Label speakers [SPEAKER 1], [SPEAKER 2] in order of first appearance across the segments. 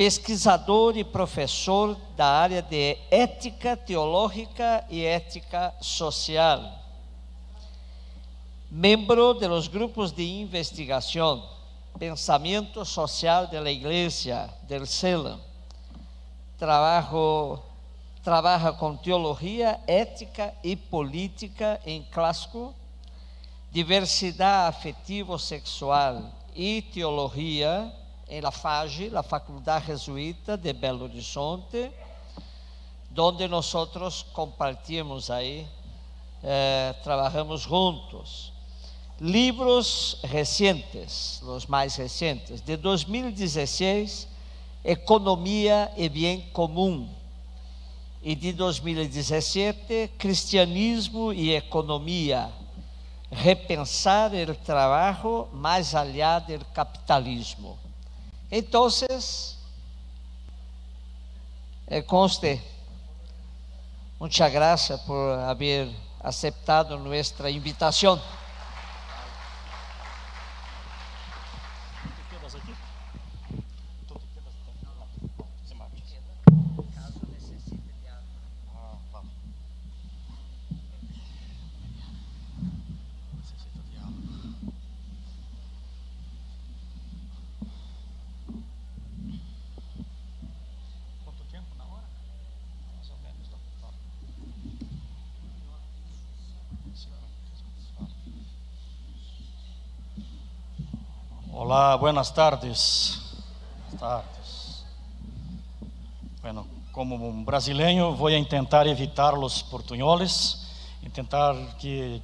[SPEAKER 1] pesquisador e professor da área de ética teológica e ética social, membro de los grupos de investigación Pensamiento Social de la Iglesia, del CELA. Trabaja com teologia, ética e política em clássico, diversidade afetivo-sexual e teologia em la FAGE, la Faculdade Jesuíta de Belo Horizonte, onde nós compartimos aí, trabalhamos juntos. Livros recentes, os mais recentes, de 2016, Economia e Bem Comum, e de 2017, Cristianismo e Economia, repensar o trabalho mais allá do capitalismo. Então, conste, muitas graças por haver aceptado nossa invitação.
[SPEAKER 2] Olá, buenas tardes. Bueno, como um brasileiro, vou tentar evitar os portunholes e tentar que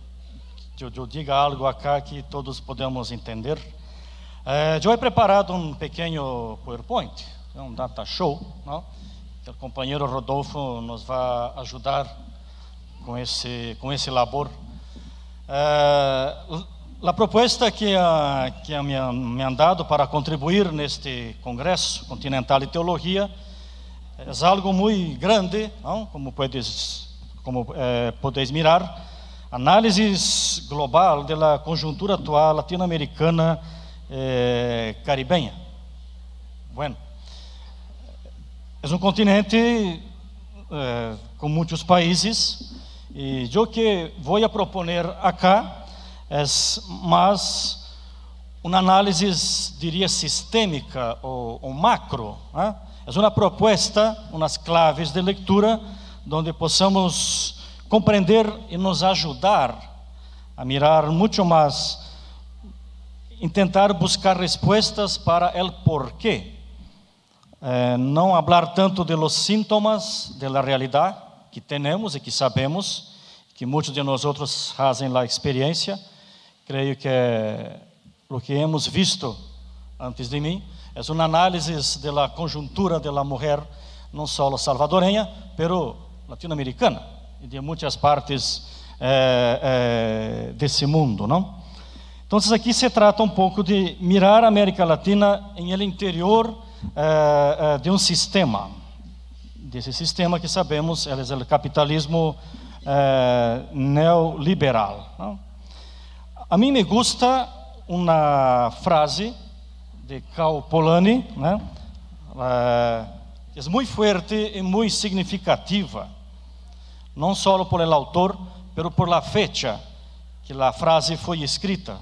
[SPEAKER 2] eu diga algo acá que todos podemos entender. Eu he preparado um pequeno PowerPoint, um data show, não? Que o companheiro Rodolfo nos vai ajudar com esse labor. A proposta que me han dado para contribuir neste Congresso Continental de Teologia é algo muito grande, não? Como podeis mirar, análise global da conjuntura atual latino-americana caribenha. Bueno, é um continente com muitos países e eu que vou proponer acá é mais uma análise, diria, sistêmica ou macro. Né? É uma proposta, umas claves de leitura, onde possamos compreender e nos ajudar a mirar muito mais, tentar buscar respostas para o porquê. Não falar tanto de los sintomas da realidade que temos e que sabemos, que muitos de nós outros fazem a experiência. Creio que o que hemos visto antes de mim é uma análise da conjuntura da mulher, não só salvadorenha, pero latino-americana e de muitas partes desse mundo, não? Então, aqui se trata um pouco de mirar a América Latina em el interior de um sistema. Desse sistema que sabemos é o capitalismo neoliberal, não? A mim me gusta uma frase de Cal Polanyi, né? É muito forte e muito significativa, não só por el autor, mas por la fecha que a frase foi escrita,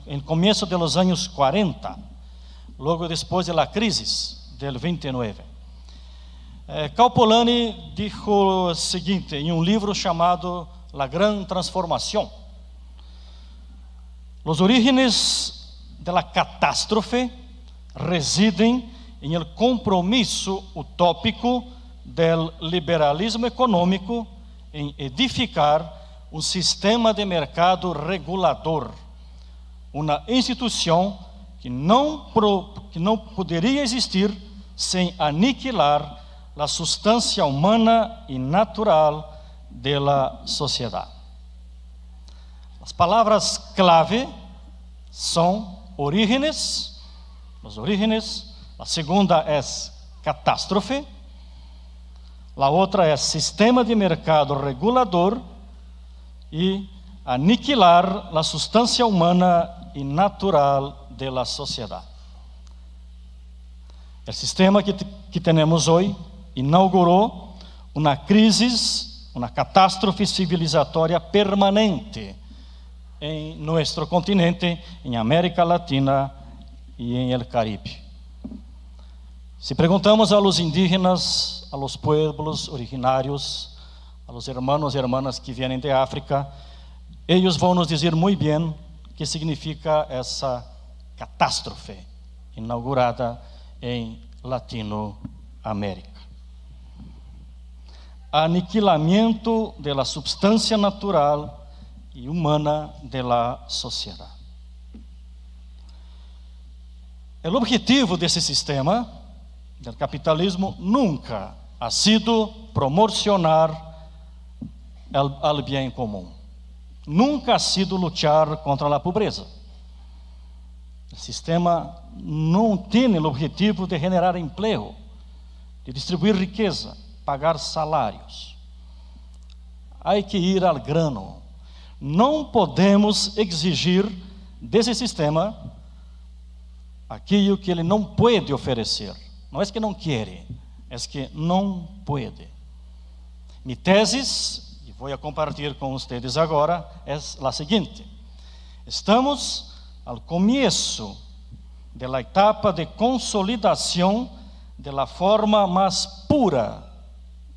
[SPEAKER 2] em começo dos anos 40, logo depois da crise del 29. Cal Polanyi disse o seguinte em um livro chamado La Gran Transformación: os orígenes da catástrofe residem em el compromisso utópico del liberalismo econômico em edificar um sistema de mercado regulador, uma instituição que não poderia existir sem aniquilar a substância humana e natural da sociedade. As palavras clave são orígenes, os orígenes. A segunda é catástrofe. A outra é sistema de mercado regulador e aniquilar a substância humana e natural da sociedade. O sistema que temos hoje inaugurou uma crise, uma catástrofe civilizatória permanente em nosso continente, em América Latina e em el Caribe. Se perguntamos a los indígenas, a los pueblos originários, a los hermanos e hermanas que vêm de África, eles vão nos dizer muito bem o que significa essa catástrofe inaugurada em Latinoamérica. Aniquilamento da substância natural e humana da sociedade. O objetivo desse sistema, do capitalismo, nunca ha sido promocionar o bem comum. Nunca ha sido lutar contra a pobreza. O sistema não tem o objetivo de generar emprego, de distribuir riqueza, pagar salários. Há que ir ao grano. Não podemos exigir desse sistema aquilo que ele não pode oferecer. Não é que não quer, é que não pode. Minha tese, e vou compartilhar com vocês agora, é a seguinte: estamos ao começo da etapa de consolidação da forma mais pura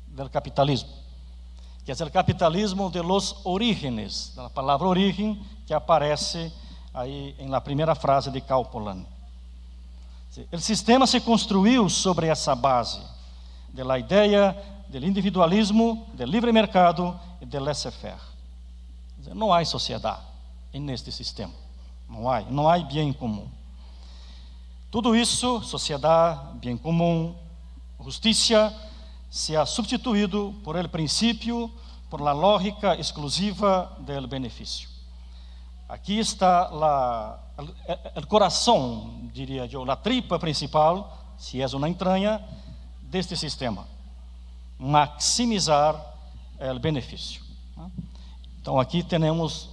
[SPEAKER 2] do capitalismo, que é o capitalismo de los orígenes, da palavra origem que aparece aí na primeira frase de Kauppalin. O sistema se construiu sobre essa base da ideia do individualismo, do livre mercado e do laissez-faire. Não há sociedade neste sistema. Não há bem comum. Tudo isso, sociedade, bem comum, justiça, se ha substituído por el princípio, por la lógica exclusiva del benefício. Aqui está o coração, diria eu, a tripa principal, se é uma entranha, deste sistema: maximizar o benefício. Então, aqui temos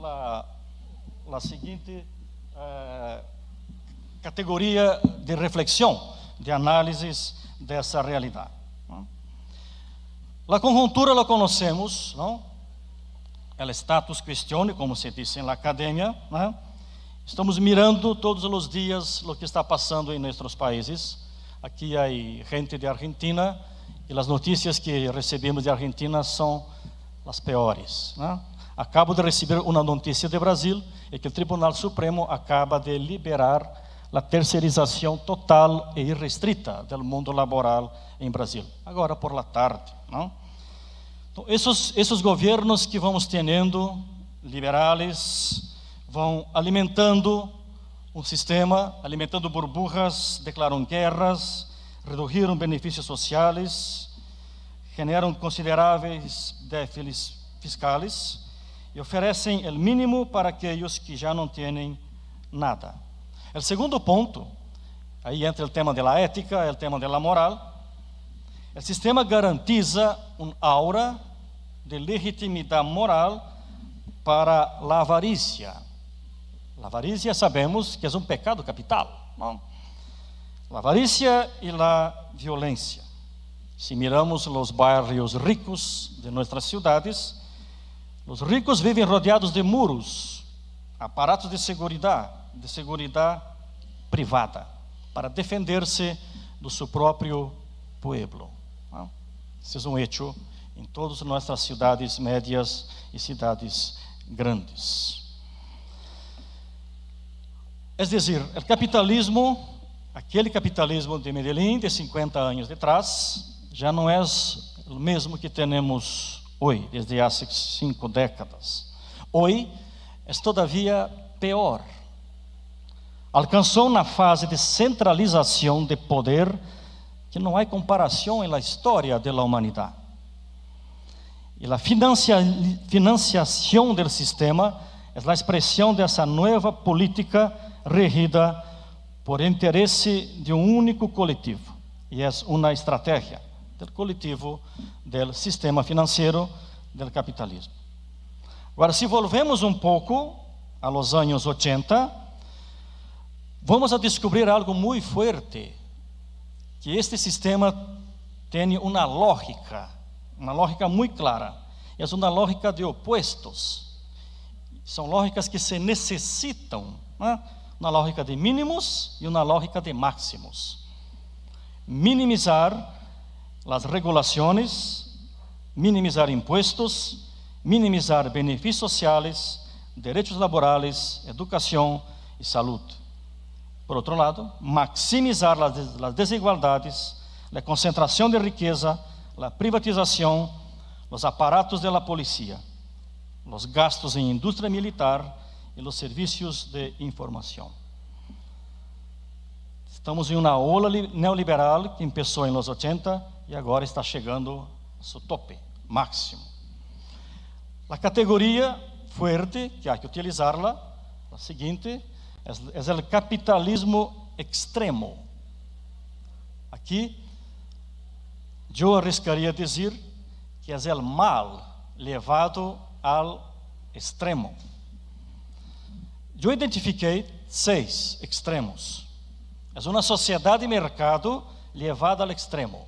[SPEAKER 2] a seguinte categoria de reflexão, de análise dessa realidade. A conjuntura la conhecemos, não? O status questione, como se diz na academia, né? Estamos mirando todos os dias o que está passando em nossos países. Aqui há gente de Argentina e as notícias que recebemos de Argentina são as piores, né? Acabo de receber uma notícia de Brasil, é que o Tribunal Supremo acaba de liberar a terceirização total e irrestrita do mundo laboral em Brasil, agora por la tarde, não? Então, esses governos que vamos tendo, liberais, vão alimentando um sistema, alimentando burbujas, declaram guerras, reduziram benefícios sociais, generam consideráveis déficits fiscais e oferecem o mínimo para aqueles que já não têm nada. O segundo ponto, aí entra o tema da ética, o tema da moral. O sistema garantiza aura de legitimidade moral para a avarícia. A avarícia sabemos que é um pecado capital, não? A avarícia e a violência. Se miramos os bairros ricos de nossas cidades, os ricos vivem rodeados de muros, aparatos de seguridade privada, para defender-se do seu próprio pueblo. Esse é um hecho em todas as nossas cidades médias e cidades grandes. É dizer, o capitalismo, aquele capitalismo de Medellín de 50 anos atrás, já não é o mesmo que temos hoje, desde há 5 décadas. Hoje é todavia pior. Alcançou uma fase de centralização de poder que não há comparação na história da humanidade. E a financiação do sistema é a expressão dessa nova política regida por interesse de um único coletivo. E é uma estratégia do coletivo do sistema financeiro do capitalismo. Agora, se volvemos um pouco a los anos 80, vamos a descobrir algo muito forte que este sistema tem uma lógica muito clara. É uma lógica de opostos. São lógicas que se necessitam, né? Uma lógica de mínimos e uma lógica de máximos. Minimizar as regulações, minimizar impostos, minimizar benefícios sociais, direitos laborais, educação e saúde. Por outro lado, maximizar as desigualdades, a concentração de riqueza, a privatização, os aparatos da polícia, os gastos em indústria militar e os serviços de informação. Estamos em uma ola neoliberal que começou nos 80 e agora está chegando a seu tope máximo. A categoria forte, que há que utilizá-la, a seguinte, é o capitalismo extremo. Aqui, eu arriscaria dizer que é o mal levado ao extremo. Eu identifiquei 6 extremos. É uma sociedade de mercado levada ao extremo.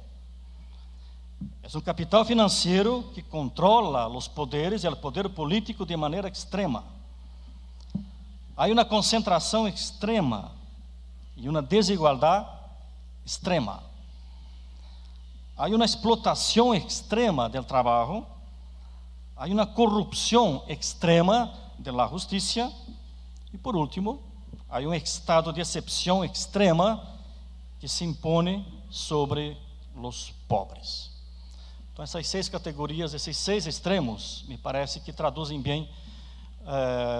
[SPEAKER 2] É um capital financeiro que controla os poderes e o poder político de maneira extrema. Há uma concentração extrema e uma desigualdade extrema. Há uma explotação extrema do trabalho. Há uma corrupção extrema da justiça. E por último, há um estado de exceção extrema que se impõe sobre os pobres. Então, essas 6 categorias, esses 6 extremos, me parece que traduzem bem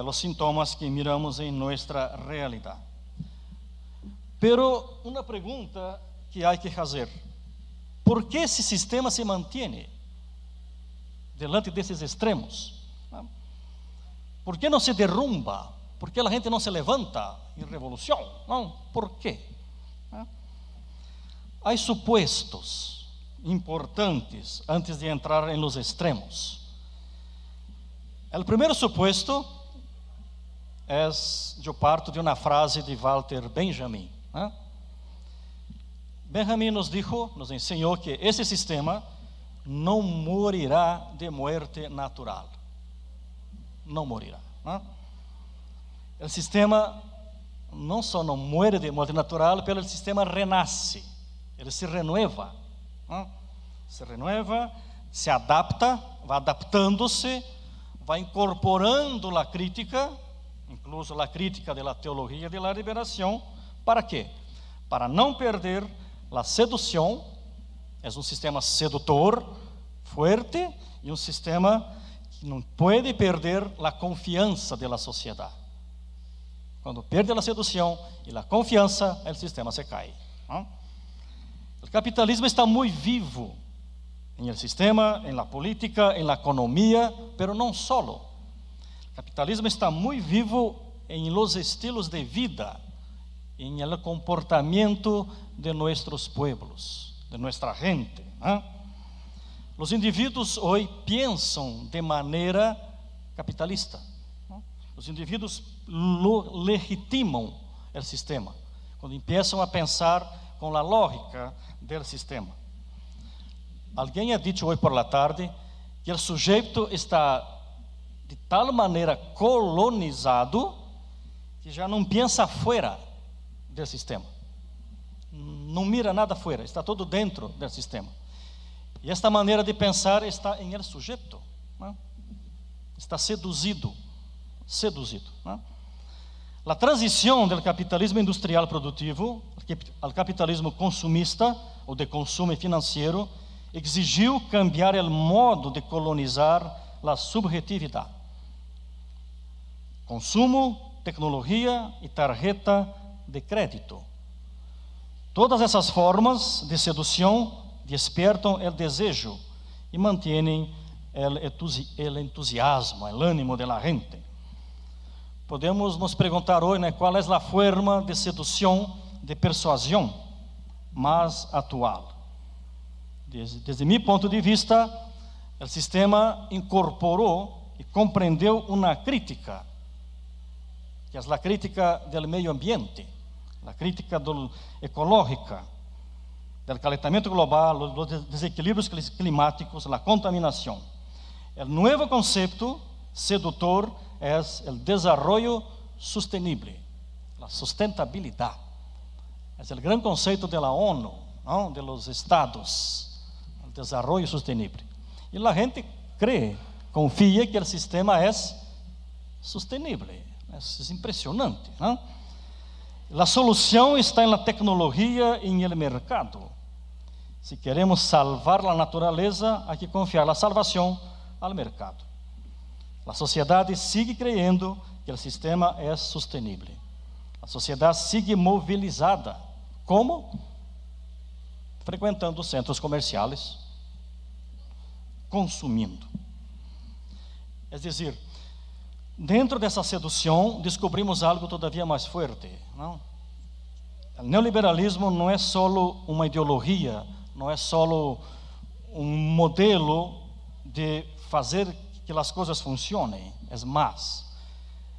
[SPEAKER 2] os sintomas que miramos em nossa realidade. Pero uma pergunta que há que fazer: por que esse sistema se mantém diante desses extremos? Por que não se derrumba? Por que a gente não se levanta em revolução? Não, por quê? Há supostos importantes antes de entrar em los extremos. O primeiro suposto é, eu parto de uma frase de Walter Benjamin. Benjamin nos ensinou que esse sistema não morirá de morte natural. Não morirá. O sistema não só não muere de morte natural, mas o sistema renasce, ele se renueva. Se renueva, se adapta, vai adaptando-se, vai incorporando a crítica, incluso a crítica da teologia da liberação. Para quê? Para não perder a sedução. É um sistema sedutor, forte, e um sistema que não pode perder a confiança da sociedade. Quando perde a sedução e a confiança, o sistema se cai. O capitalismo está muito vivo em el sistema, en la política, en la economia, pero não solo. O capitalismo está muito vivo em los estilos de vida, em el comportamento de nossos pueblos, de nuestra gente. Os indivíduos hoje pensam de maneira capitalista. Os indivíduos legitimam o sistema, quando começam a pensar com a lógica do sistema. Alguém ha dicho hoje por la tarde que o sujeito está de tal maneira colonizado que já não pensa fora do sistema. Não mira nada fora, está todo dentro do sistema. E esta maneira de pensar está em el sujeito. Está seduzido. A transição do capitalismo industrial produtivo ao capitalismo consumista ou de consumo financeiro exigiu cambiar o modo de colonizar a subjetividade. Consumo, tecnologia e tarjeta de crédito. Todas essas formas de sedução despertam o desejo e mantêm o entusiasmo, o ânimo da gente. Podemos nos perguntar hoje, qual é a forma de sedução, de persuasão mais atual. Desde meu ponto de vista, o sistema incorporou e compreendeu uma crítica, que é a crítica do meio ambiente, a crítica ecológica, del calentamiento global, los desequilibrios climáticos, la contaminación. El nuevo concepto seductor es el desarrollo sostenible, la sustentabilidad. Es el gran concepto de la ONU, ¿no? De los estados, el desarrollo sostenible. Y la gente cree, confía que el sistema es sostenible. Es impresionante, ¿no? La solución está en la tecnología y en el mercado. Si queremos salvar la naturaleza, hay que confiar la salvación al mercado. La sociedad sigue creyendo que el sistema es sostenible. La sociedad sigue movilizada. ¿Cómo? Frecuentando centros comerciales, consumindo. Es decir, dentro dessa sedução, descobrimos algo todavia mais forte, não? O neoliberalismo não é só uma ideologia, não é só um modelo de fazer que as coisas funcionem, é mais.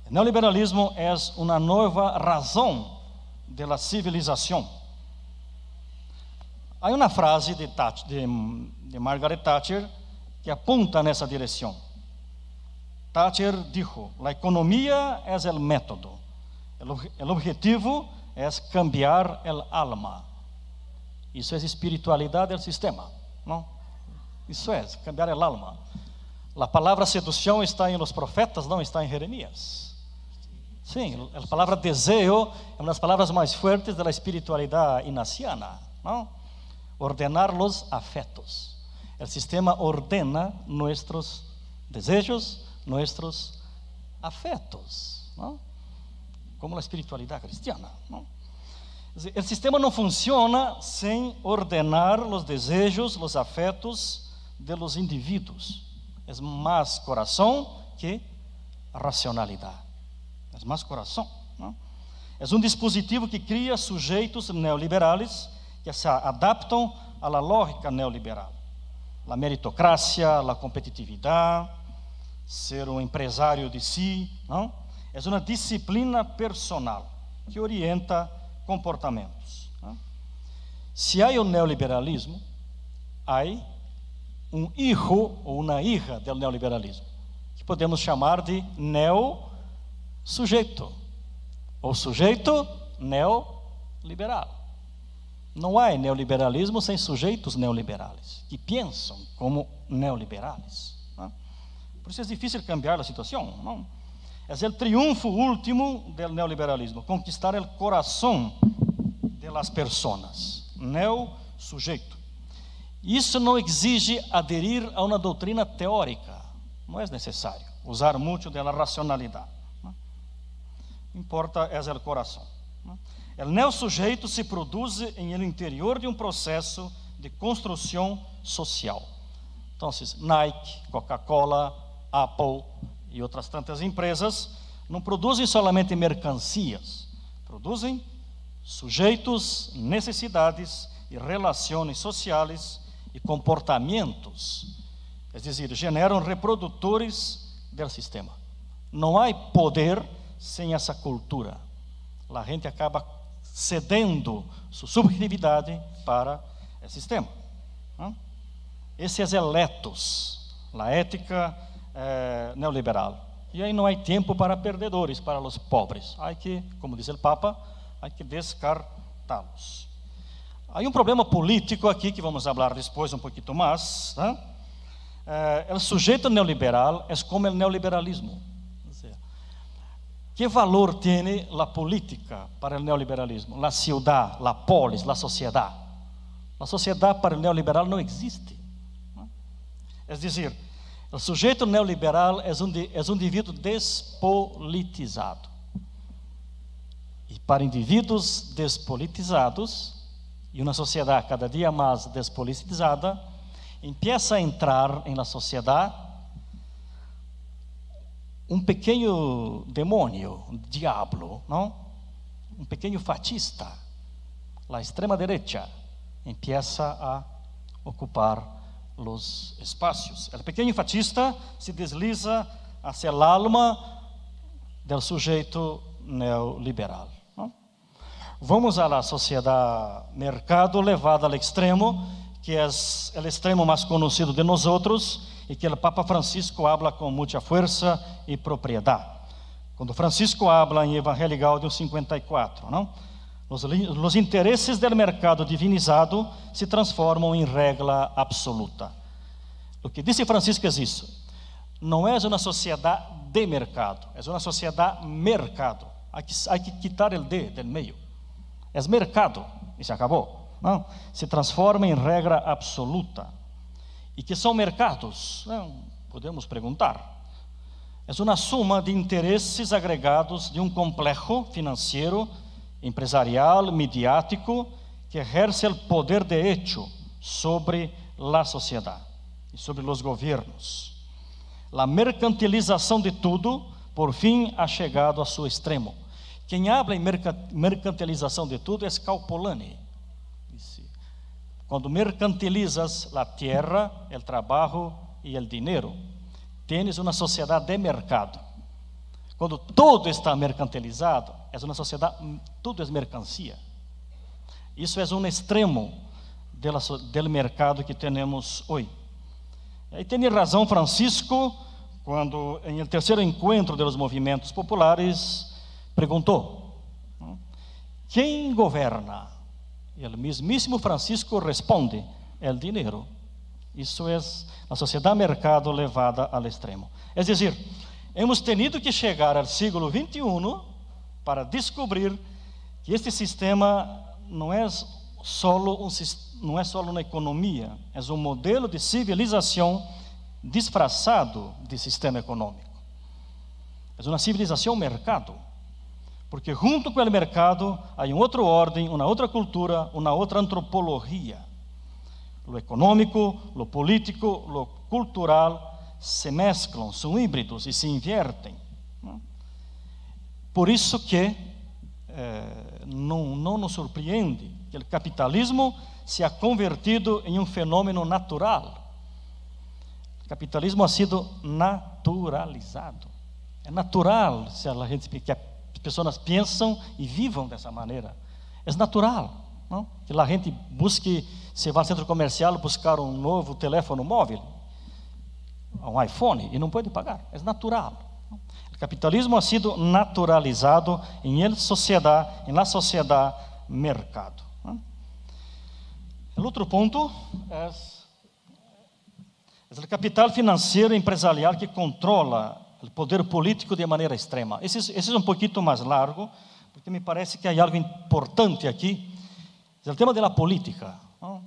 [SPEAKER 2] O neoliberalismo é uma nova razão da civilização. Há uma frase de Margaret Thatcher que apunta nessa direção. Thatcher dijo: la economía es el método, el objetivo es cambiar el alma. Isso é espiritualidade del sistema, não? Isso é cambiar el alma. A palavra sedução está em los profetas, não está em Jeremias. Sim, a palavra desejo é uma das palavras mais fortes da espiritualidade inaciana, não? Ordenar los afetos. O sistema ordena nossos desejos, nuestros afetos, ¿no? Como la espiritualidad cristiana, ¿no? El sistema no funciona sin ordenar los deseos, los afetos de los individuos. Es más corazón que racionalidad. Es más corazón, ¿no? Es un dispositivo que cria sujeitos neoliberales que se adaptam a la lógica neoliberal. La meritocracia, la competitividad, ser um empresário de si, não? É uma disciplina personal que orienta comportamentos, não? Se há o neoliberalismo, há um hijo ou uma hija do neoliberalismo, que podemos chamar de neo-sujeito, ou sujeito neoliberal. Não há neoliberalismo sem sujeitos neoliberais, que pensam como neoliberais. Por isso é difícil cambiar a situação, não? É o triunfo último do neoliberalismo, conquistar o coração das pessoas, neo-sujeito. Isso não exige aderir a uma doutrina teórica, não é necessário usar muito da racionalidade. Não? Importa é o coração. O neo-sujeito se produz em el interior de um processo de construção social. Então, Nike, Coca-Cola, Apple e outras tantas empresas não produzem somente mercancias, produzem sujeitos, necessidades e relações sociais e comportamentos, é dizer, geram reprodutores do sistema. Não há poder sem essa cultura. A gente acaba cedendo sua subjetividade para o sistema. Esse é o ethos, a ética neoliberal. E aí não há tempo para perdedores, para os pobres. Há que, como diz o Papa, há que descartá-los. Há um problema político aqui que vamos falar depois um pouquinho mais. Né? O sujeito neoliberal é como o neoliberalismo. Que valor tem a política para o neoliberalismo? A ciudad, a polis, a sociedade. A sociedade para o neoliberal não existe. É dizer, o sujeito neoliberal é um indivíduo despolitizado. E para indivíduos despolitizados, e uma sociedade cada dia mais despolitizada, empieza a entrar na sociedade um pequeno demônio, um diabo, não? Um pequeno fascista. A extrema direita empieza a ocupar os espaços. O pequeno fascista se desliza hacia a alma do sujeito neoliberal. Não? Vamos a la sociedad mercado levada al extremo, que es el extremo más conocido de nosotros y que el Papa Francisco habla con mucha fuerza y propiedad. Cuando Francisco habla en Evangelii Gaudium 54, ¿no? Los intereses del mercado divinizado se transformam em regra absoluta. O que disse Francisco é isso. Não é uma sociedade de mercado, é uma sociedade mercado. Há que quitar o de del meio. É mercado e se acabou. Não? Se transforma em regra absoluta. E que são mercados? Não, podemos perguntar. É uma soma de interesses agregados de um complexo financeiro, empresarial, mediático, que exerce o poder de hecho sobre a sociedade e sobre os governos. A mercantilização de tudo, por fim, ha chegado a seu extremo. Quem habla em mercantilização de tudo é Calpolani. Quando mercantilizas a terra, o trabalho e o dinheiro, tens uma sociedade de mercado. Quando tudo está mercantilizado, é uma sociedade, tudo é mercancia. Isso é um extremo do mercado que temos hoje. E tem razão Francisco, quando em el terceiro encontro dos movimentos populares, perguntou: quem governa? E o mesmíssimo Francisco responde: o dinheiro. Isso é a sociedade mercado levada ao extremo. É dizer, hemos tenido que chegar ao século XXI para descobrir que este sistema não é solo uma economia, é um modelo de civilização disfarçado de sistema econômico. É uma civilização mercado, porque junto com o mercado há uma outra ordem, uma outra cultura, uma outra antropologia. Lo econômico, lo político, lo cultural se mesclam, são híbridos e se invertem. Por isso que não nos surpreende que o capitalismo se ha convertido em um fenômeno natural. O capitalismo ha sido naturalizado. É natural se a gente, que as pessoas pensam e vivam dessa maneira. É natural, não? Que a gente busque, se vai ao centro comercial buscar um novo telefone móvel, um iPhone, e não pode pagar. É natural. O capitalismo ha sido naturalizado em la sociedade mercado. O outro ponto é o capital financeiro empresarial que controla o poder político de maneira extrema. Esse é um pouquinho mais largo, porque me parece que há algo importante aqui. É o tema da política. O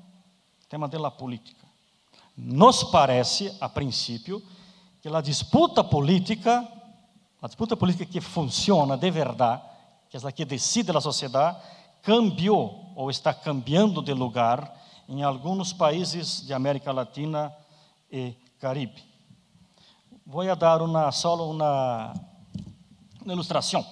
[SPEAKER 2] tema da política. Nos parece, a princípio, que a disputa política que funciona de verdade, que é a que decide a sociedade, cambiou ou está cambiando de lugar em alguns países de América Latina e Caribe. Vou dar só uma ilustração.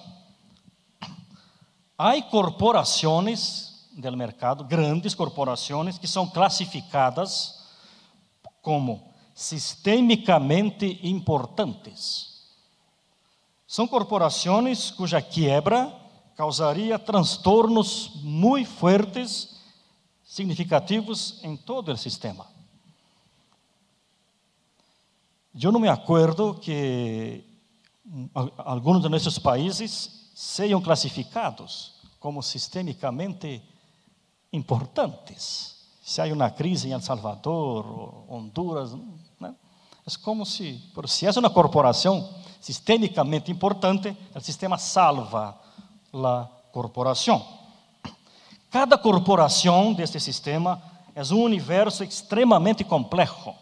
[SPEAKER 2] Há corporações do mercado, grandes corporações, que são classificadas como sistemicamente importantes. São corporações cuja quebra causaria transtornos muito fortes, significativos em todo o sistema. Eu não me acordo que alguns de nossos países sejam classificados como sistemicamente importantes. Se há uma crise em El Salvador, ou Honduras, né? É como se é uma corporação sistemicamente importante, o sistema salva a corporação. Cada corporação deste sistema é um universo extremamente complexo.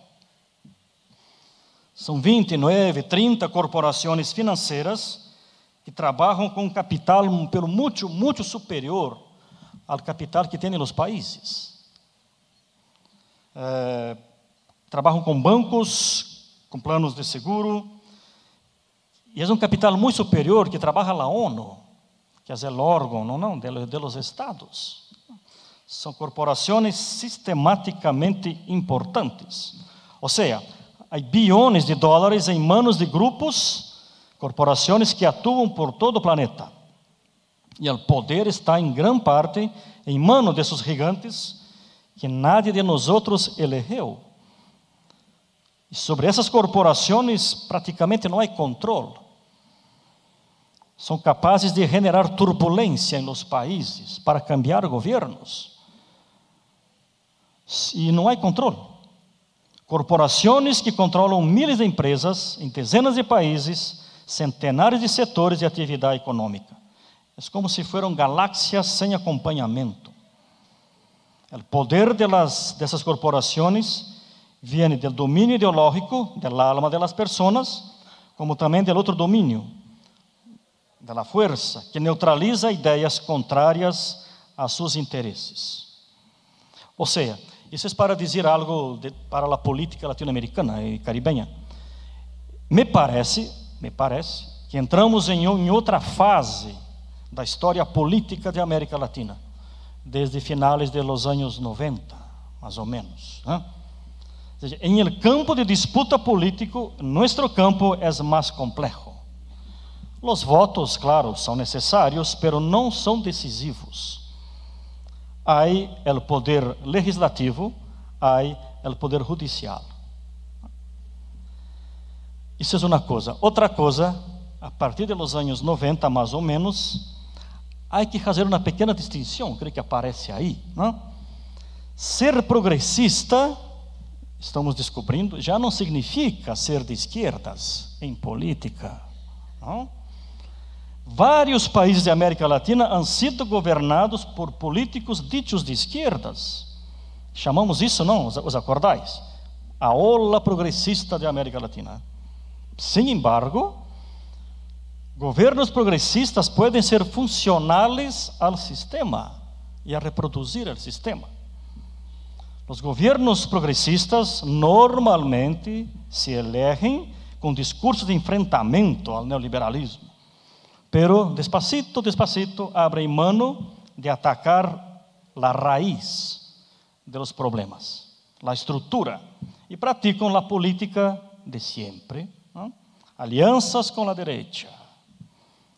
[SPEAKER 2] São 29, 30 corporações financeiras que trabalham com capital pelo muito superior ao capital que tem nos países. Trabalham com bancos, com planos de seguro, e é um capital muito superior que trabalha a ONU, que é o órgão de los estados. São corporações sistematicamente importantes. Ou seja, há bilhões de dólares em manos de grupos, corporações que atuam por todo o planeta. E o poder está em grande parte em mano desses gigantes que nadie de nós elegeu. E sobre essas corporações praticamente não há controle. São capazes de generar turbulência nos países para cambiar governos. E não há controle. Corporações que controlam milhares de empresas em dezenas de países, centenares de setores de atividade econômica. É como se fossem galáxias sem acompanhamento. O poder dessas corporações vem do domínio ideológico, da alma das pessoas, como também do outro domínio, da força, que neutraliza ideias contrárias a seus interesses. Ou seja, isso é para dizer algo para a política latino-americana e caribenha. Me parece que entramos em outra fase da história política de América Latina, desde finais dos anos 90, mais ou menos. Ou seja, em el campo de disputa político, nosso campo é mais complexo. Os votos, claro, são necessários, pero não são decisivos. Há o poder legislativo, há o poder judicial. Isso é uma coisa. Outra coisa, a partir dos anos 90, mais ou menos, há que fazer uma pequena distinção, creio que aparece aí. Não? Ser progressista, estamos descobrindo, já não significa ser de esquerdas em política. Não? Vários países da América Latina han sido governados por políticos ditos de esquerdas. Chamamos isso, não? Os acordais? A ola progressista da América Latina. Sin embargo, governos progressistas podem ser funcionais ao sistema e a reproduzir o sistema. Os governos progressistas normalmente se elegem com discursos de enfrentamento ao neoliberalismo. Pero despacito, abrem mano de atacar a raiz de los problemas, a estrutura, e praticam a política de sempre. ¿No? Alianças com a direita,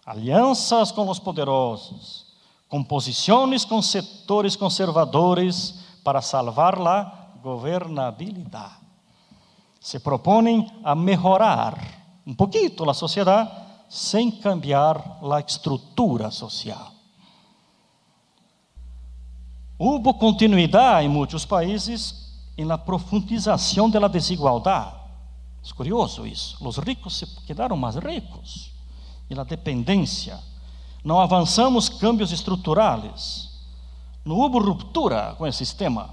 [SPEAKER 2] alianças com os poderosos, composições com setores conservadores para salvar a governabilidade. Se propõem a melhorar um pouquinho a sociedade, sem cambiar a estrutura social. Houve continuidade em muitos países na profundização da desigualdade. É curioso isso. Os ricos se quedaram mais ricos. E a dependência. Não avançamos cambios estruturais. Não houve ruptura com o sistema.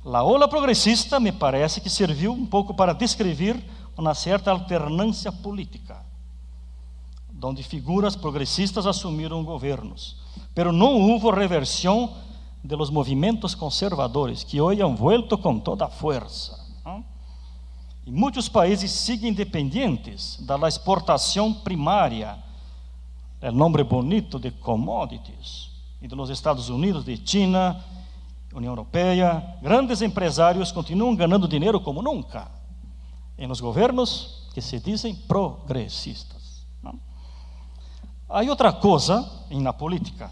[SPEAKER 2] A ola progressista me parece que serviu um pouco para descrever uma certa alternância política, onde figuras progressistas assumiram governos, pero não houve reversão de los movimentos conservadores, que hoje han vuelto com toda a força. E muitos países seguem dependentes da exportação primária, o nome bonito de commodities, e dos Estados Unidos, de China, União Europeia. Grandes empresários continuam ganhando dinheiro como nunca, em los governos que se dizem progressistas. Há outra coisa na política,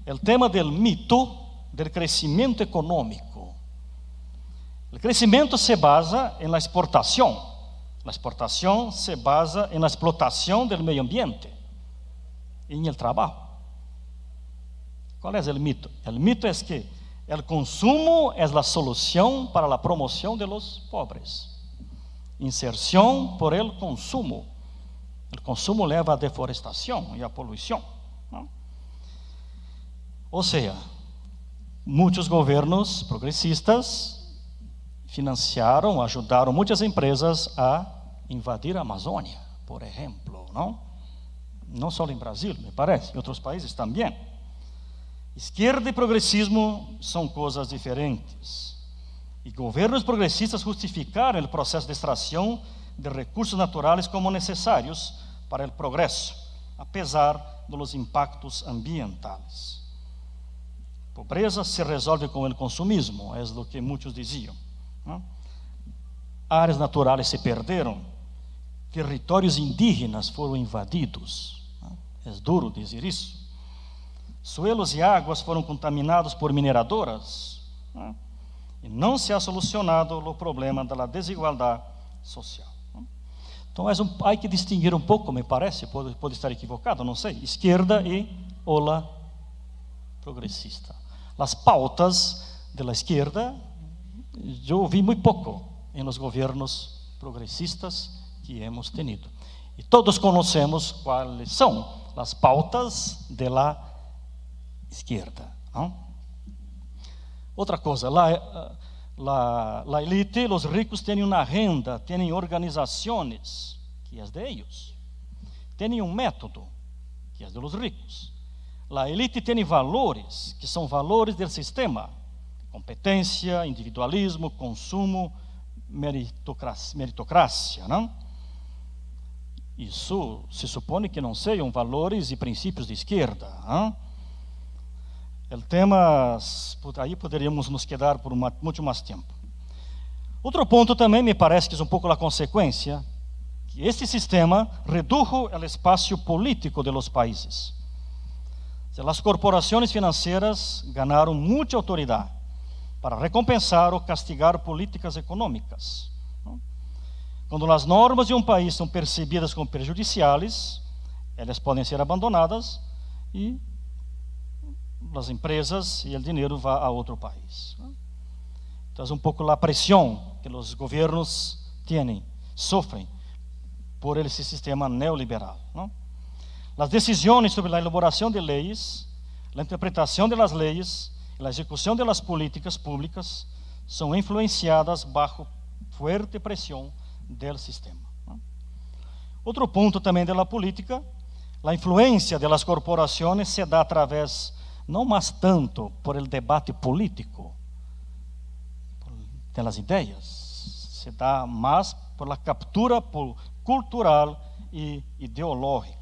[SPEAKER 2] o tema do mito do crescimento econômico. O crescimento se basa na exportação. A exportação se basa na explotação do meio ambiente e no trabalho. Qual é o mito? O mito é que o consumo é a solução para a promoção de los pobres. Inserção por el consumo. O consumo leva à deforestação e à poluição. Não? Ou seja, muitos governos progressistas financiaram, ajudaram muitas empresas a invadir a Amazônia, por exemplo. Não só em Brasil, me parece, em outros países também. Esquerda e progressismo são coisas diferentes. E governos progressistas justificaram o processo de extração de recursos naturais como necessários para o progresso, apesar dos impactos ambientais. Pobreza se resolve com o consumismo, é o que muitos diziam. Áreas naturais se perderam, territórios indígenas foram invadidos. É duro dizer isso. suelos e águas foram contaminados por mineradoras, né? E não se ha solucionado o problema da desigualdade social. Então, há que distinguir um pouco, me parece, pode estar equivocado, não sei, esquerda e ola progressista. As pautas da esquerda, eu ouvi muito pouco em los governos progressistas que hemos tenido. E todos conhecemos quais são as pautas da esquerda, não? Outra coisa, la elite, os ricos têm uma agenda, têm organizações, que é de eles, têm um método, que é de los ricos. La elite tem valores, que são valores do sistema: competência, individualismo, consumo, meritocracia, não? Isso se supõe que não sejam valores e princípios de esquerda, não? O tema, aí poderíamos nos quedar por muito mais tempo. Outro ponto também me parece que é um pouco a consequência, que este sistema redujo o espaço político de los países. As corporações financeiras ganharam muita autoridade para recompensar ou castigar políticas econômicas. Quando as normas de um país são percebidas como prejudiciais, elas podem ser abandonadas e as empresas e o dinheiro vão a outro país. Então, é um pouco a pressão que os governos sofrem por esse sistema neoliberal, não? As decisões sobre a elaboração de leis, a interpretação das leis e a execução das políticas públicas são influenciadas bajo forte pressão do sistema, não? Outro ponto também da política, a influência das corporações se dá através, não mais tanto por el debate político, das ideias, se dá mais por la captura cultural e ideológica.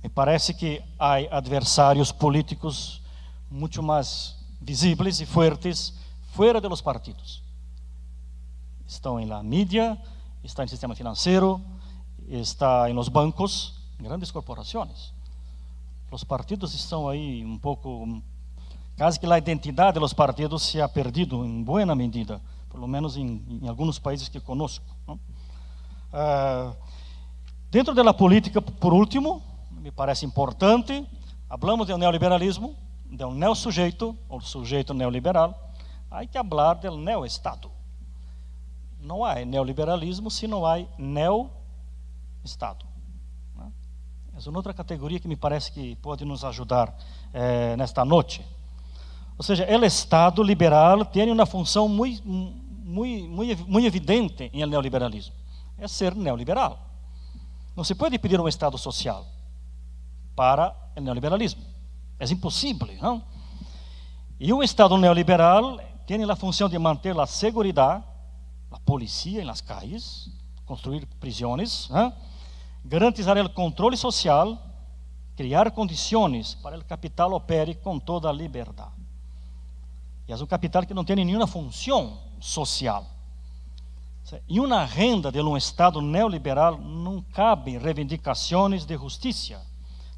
[SPEAKER 2] Me parece que há adversários políticos muito mais visíveis e fortes fora dos partidos. Estão na mídia, está no sistema financeiro, está nos bancos, grandes corporações. Os partidos estão aí um pouco, quase que a identidade dos partidos se ha perdido em boa medida, pelo menos em alguns países que conosco, não? Dentro da política, por último, me parece importante, falamos do neoliberalismo, do neosujeito, ou sujeito neoliberal, há que falar do neoestado. Não há neoliberalismo se não há neoestado. Essa é outra categoria que me parece que pode nos ajudar nesta noite. Ou seja, o Estado liberal tem uma função muito evidente em el neoliberalismo. É ser neoliberal. Não se pode pedir um Estado social para o neoliberalismo. É impossível, não? E um Estado neoliberal tem a função de manter a segurança, a polícia nas calles, construir prisões, não? Garantizar o controle social, criar condições para que o capital opere com toda a liberdade. E é um capital que não tem nenhuma função social. E uma agenda de um Estado neoliberal não cabe reivindicações de justiça,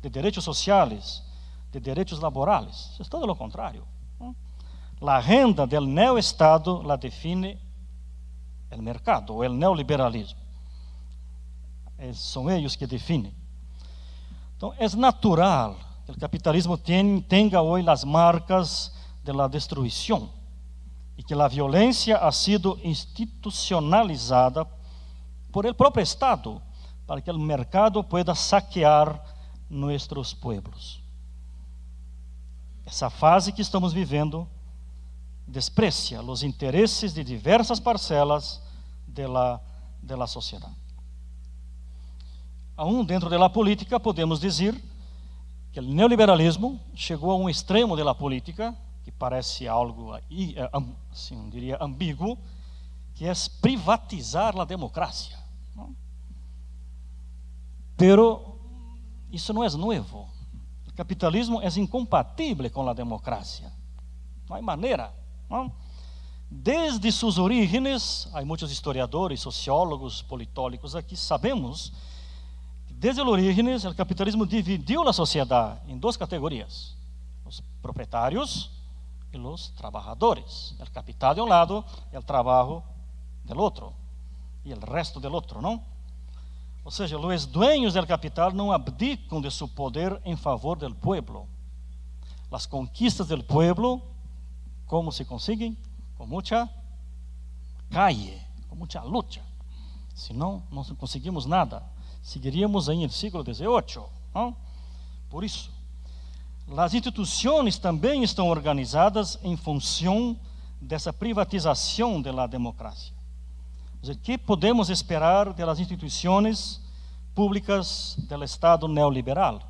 [SPEAKER 2] de direitos sociais, de direitos laborais. Isso é todo o contrário. A agenda do neoestado la define o mercado, ou o neoliberalismo. São eles que definem. Então, é natural que o capitalismo tenha hoje as marcas da destruição e que a violência ha sido institucionalizada por el próprio Estado para que o mercado pueda saquear nossos pueblos. Essa fase que estamos vivendo desprecia os interesses de diversas parcelas da sociedade. Aún dentro da política, podemos dizer que o neoliberalismo chegou a um extremo da política, que parece algo, assim, diria, ambíguo, que é privatizar a democracia. Pero isso não é novo. O capitalismo é incompatível com a democracia. Não há maneira. Não? Desde suas origens, há muitos historiadores, sociólogos, politólogos aqui, sabemos que Desde el orígenes, el capitalismo dividió la sociedad en dos categorías: los propietarios y los trabajadores. El capital de un lado y el trabajo del otro, y el resto del otro, ¿no? Ou seja, os dueños del capital não abdicam de su poder em favor del pueblo. Las conquistas del pueblo, ¿cómo se consiguen? Con mucha calle, con mucha lucha. Si no, não conseguimos nada. Seguiríamos aí no século XVIII, não? Por isso, as instituições também estão organizadas em função dessa privatização da democracia. O que podemos esperar das instituições públicas do Estado neoliberal?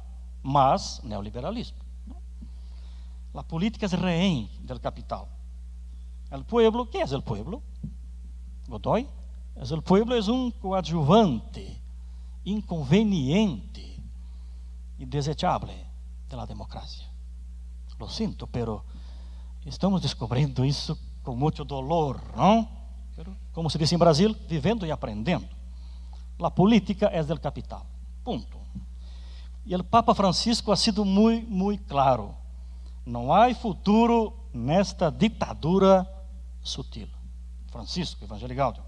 [SPEAKER 2] Mas neoliberalismo. A política é rehén do capital. O pueblo, ¿qué es el pueblo? Godoy, el pueblo es un coadjuvante, inconveniente y desechable de la democracia. Lo siento, pero estamos descubrindo isso com muito dolor, não? Pero, como se diz em Brasil, vivendo e aprendendo. A política é del capital, ponto. E o Papa Francisco ha sido muito claro: não há futuro nesta ditadura sutil. Francisco, Evangelii Gaudium.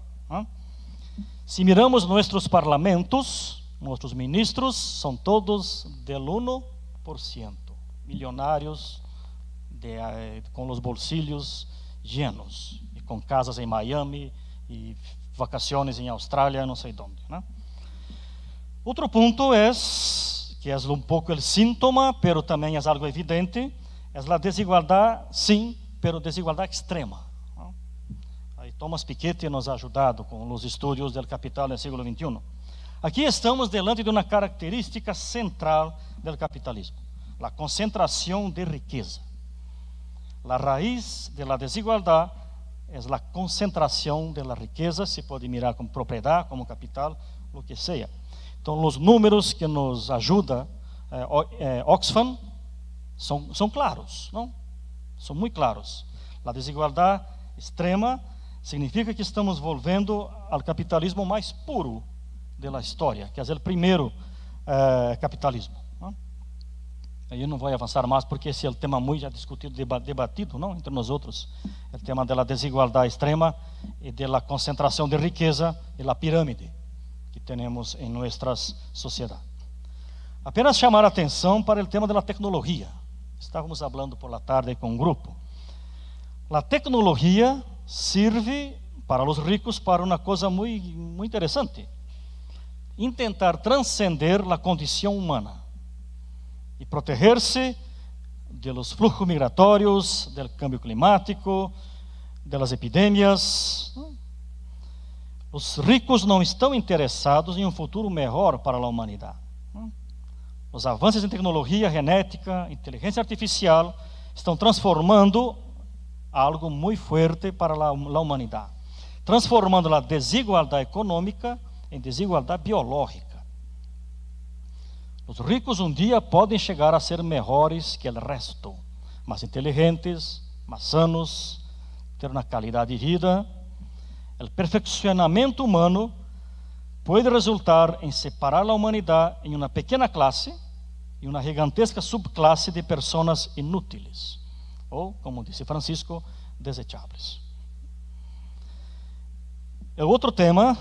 [SPEAKER 2] Se miramos nossos parlamentos, nossos ministros são todos del 1%, milionários com os bolsillos llenos, e com casas em Miami e vacaciones em Austrália, não sei onde, né? Outro ponto é, que é um pouco o síntoma, pero também é algo evidente, é a desigualdade, sim, pero desigualdade extrema. Aí Thomas Piketty nos ha ajudado com os estudos do capital no século XXI. Aqui estamos diante de uma característica central do capitalismo: a concentração de riqueza. A raiz da desigualdade é a concentração da riqueza. Se pode mirar como propriedade, como capital, o que seja. Então, os números que nos ajuda Oxfam são claros, não? São muito claros. A desigualdade extrema significa que estamos volvendo ao capitalismo mais puro da história, que é o primeiro capitalismo. Eu não vou avançar mais, porque esse é o tema muito já discutido, debatido, não, entre nós outros, o tema da desigualdade extrema e da concentração de riqueza e a pirâmide que temos em nossas sociedades. Apenas chamar a atenção para o tema da tecnologia. Estávamos falando por la tarde com um grupo. A tecnologia serve para os ricos para uma coisa muito interessante: intentar transcender a condição humana e proteger-se dos fluxos migratórios, do câmbio climático, das epidemias. Os ricos não estão interessados em um futuro melhor para a humanidade. Os avanços em tecnologia, genética, inteligência artificial estão transformando algo muito forte para a humanidade, transformando a desigualdade econômica em desigualdade biológica. Os ricos dia podem chegar a ser melhores que o resto, mais inteligentes, mais sanos, ter uma qualidade de vida. O perfeccionamento humano pode resultar em separar a humanidade em uma pequena classe e uma gigantesca subclasse de pessoas inúteis, ou, como disse Francisco, desejáveis. O outro tema,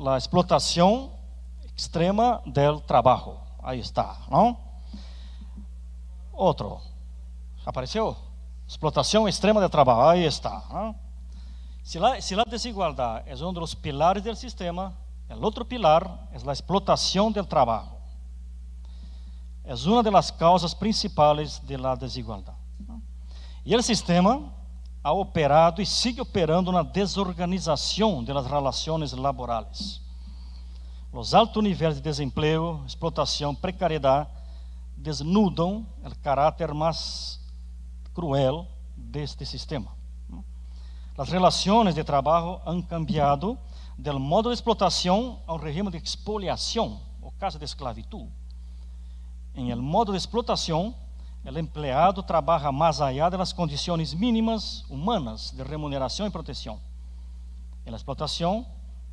[SPEAKER 2] a explotação extrema do trabalho. Aí está, não? Outro, apareceu? Explotação extrema do trabalho, aí está, não? Se a desigualdade é um dos pilares do sistema, o outro pilar é a explotação do trabalho. É uma das causas principais da desigualdade. E o sistema ha operado e sigue operando na desorganização das relações laborais. Os altos níveis de desemprego, explotação, precariedade desnudam o caráter mais cruel deste sistema. As relações de trabalho han cambiado do modo de explotação a um regime de expoliação, o caso de esclavitud. Em el modo de explotação, o empleado trabalha mais allá das condições mínimas humanas de remuneração e proteção. Em la explotação,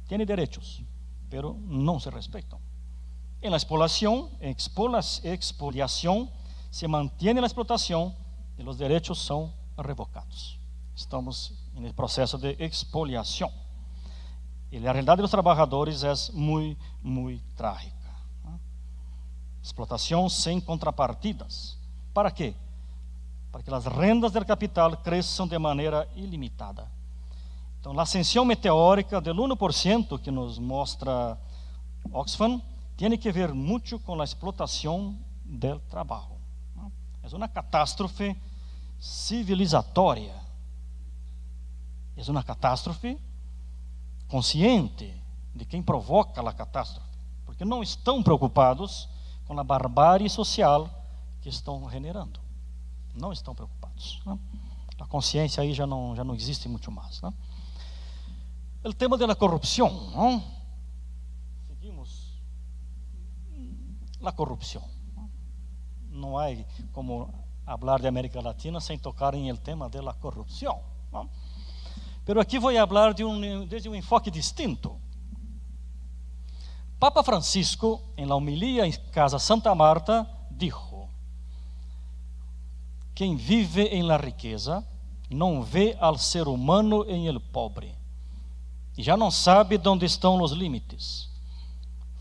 [SPEAKER 2] tem direitos, pero não se respeitam. En la expoliación se mantiene la explotación y los derechos son revocados. Estamos en el proceso de expoliación. Y la realidad de los trabajadores es muy, muy trágica. Explotación sin contrapartidas. ¿Para qué? Para que las rendas del capital crezcan de manera ilimitada. Então, a ascensão meteórica del 1% que nos mostra Oxfam tem que ver muito com a explotação del trabalho. É uma catástrofe civilizatória. É uma catástrofe consciente de quem provoca a catástrofe, porque não estão preocupados com a barbárie social que estão generando. Não estão preocupados. A consciência aí já não existe muito mais. O tema da corrupção. Seguimos. A corrupção. Não há como falar de América Latina sem tocar em el tema da corrupção. Pero aqui vou falar desde um enfoque distinto. Papa Francisco, em la homilia em Casa Santa Marta, dijo: quem vive em la riqueza não vê al ser humano em el pobre e já não sabe onde estão os limites.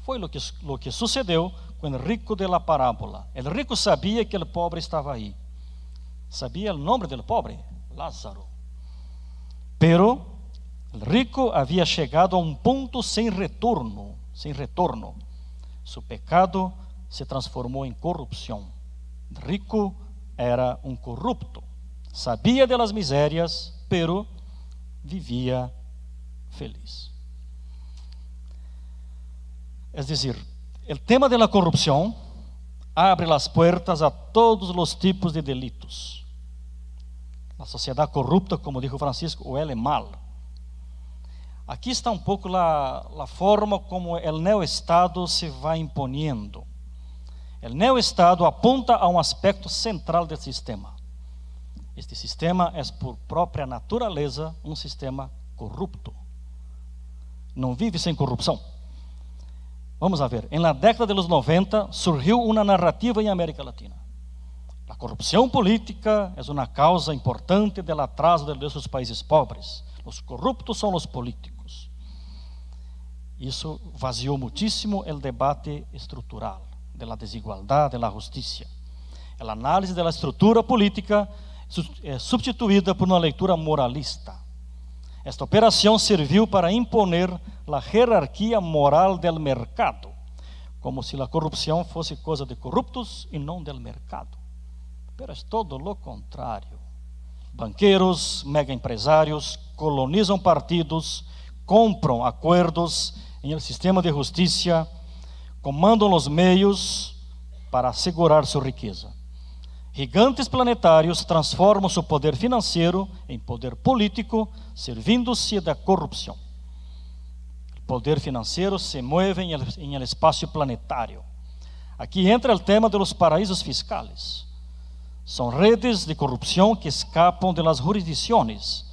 [SPEAKER 2] Foi lo que sucedeu com o rico de la parábola. El rico sabia que o pobre estava aí. Sabia o nome do pobre? Lázaro. Pero el rico había chegado a un punto sin retorno. Su pecado se transformó en corrupción. El rico era un corrupto. Sabía de las miserias, pero vivía feliz. Es decir, el tema de la corrupción abre las puertas a todos los tipos de delitos. A sociedade corrupta, como dijo Francisco, ou ela é mal. Aqui está um pouco a forma como o neoestado se vai imponiendo. O neoestado apunta a um aspecto central do sistema. Este sistema é, por própria natureza, um sistema corrupto. Não vive sem corrupção. Vamos a ver, na década dos 90 surgiu uma narrativa em América Latina. A corrupção política é uma causa importante do atraso de seus países pobres. Os corruptos são os políticos. Isso vaziou muitíssimo o debate estrutural da desigualdade, da justiça. A análise da estrutura política é substituída por uma leitura moralista. Esta operação serviu para imponer a hierarquia moral do mercado, como se a corrupção fosse coisa de corruptos e não do mercado. Pero é todo lo contrário. Banqueiros, mega empresários colonizam partidos, compram acordos em el sistema de justiça, comandam os meios para assegurar sua riqueza. Gigantes planetários transformam seu poder financeiro em poder político, servindo-se da corrupção. O poder financeiro se move em el espaço planetário. Aqui entra o tema dos paraísos fiscais. São redes de corrupção que escapam de las jurisdições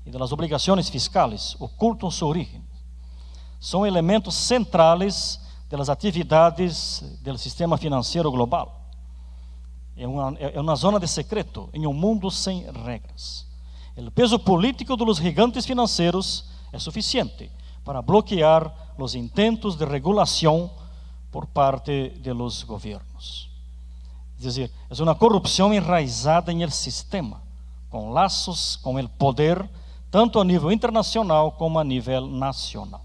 [SPEAKER 2] e de las obrigações fiscais, ocultam sua origem. São elementos centrais de las atividades do sistema financeiro global. É uma zona de secreto em um mundo sem regras. O peso político dos gigantes financeiros é suficiente para bloquear os intentos de regulação por parte de los governos. Es decir, es una corrupción enraizada en el sistema, con lazos con el poder, tanto a nivel internacional como a nivel nacional.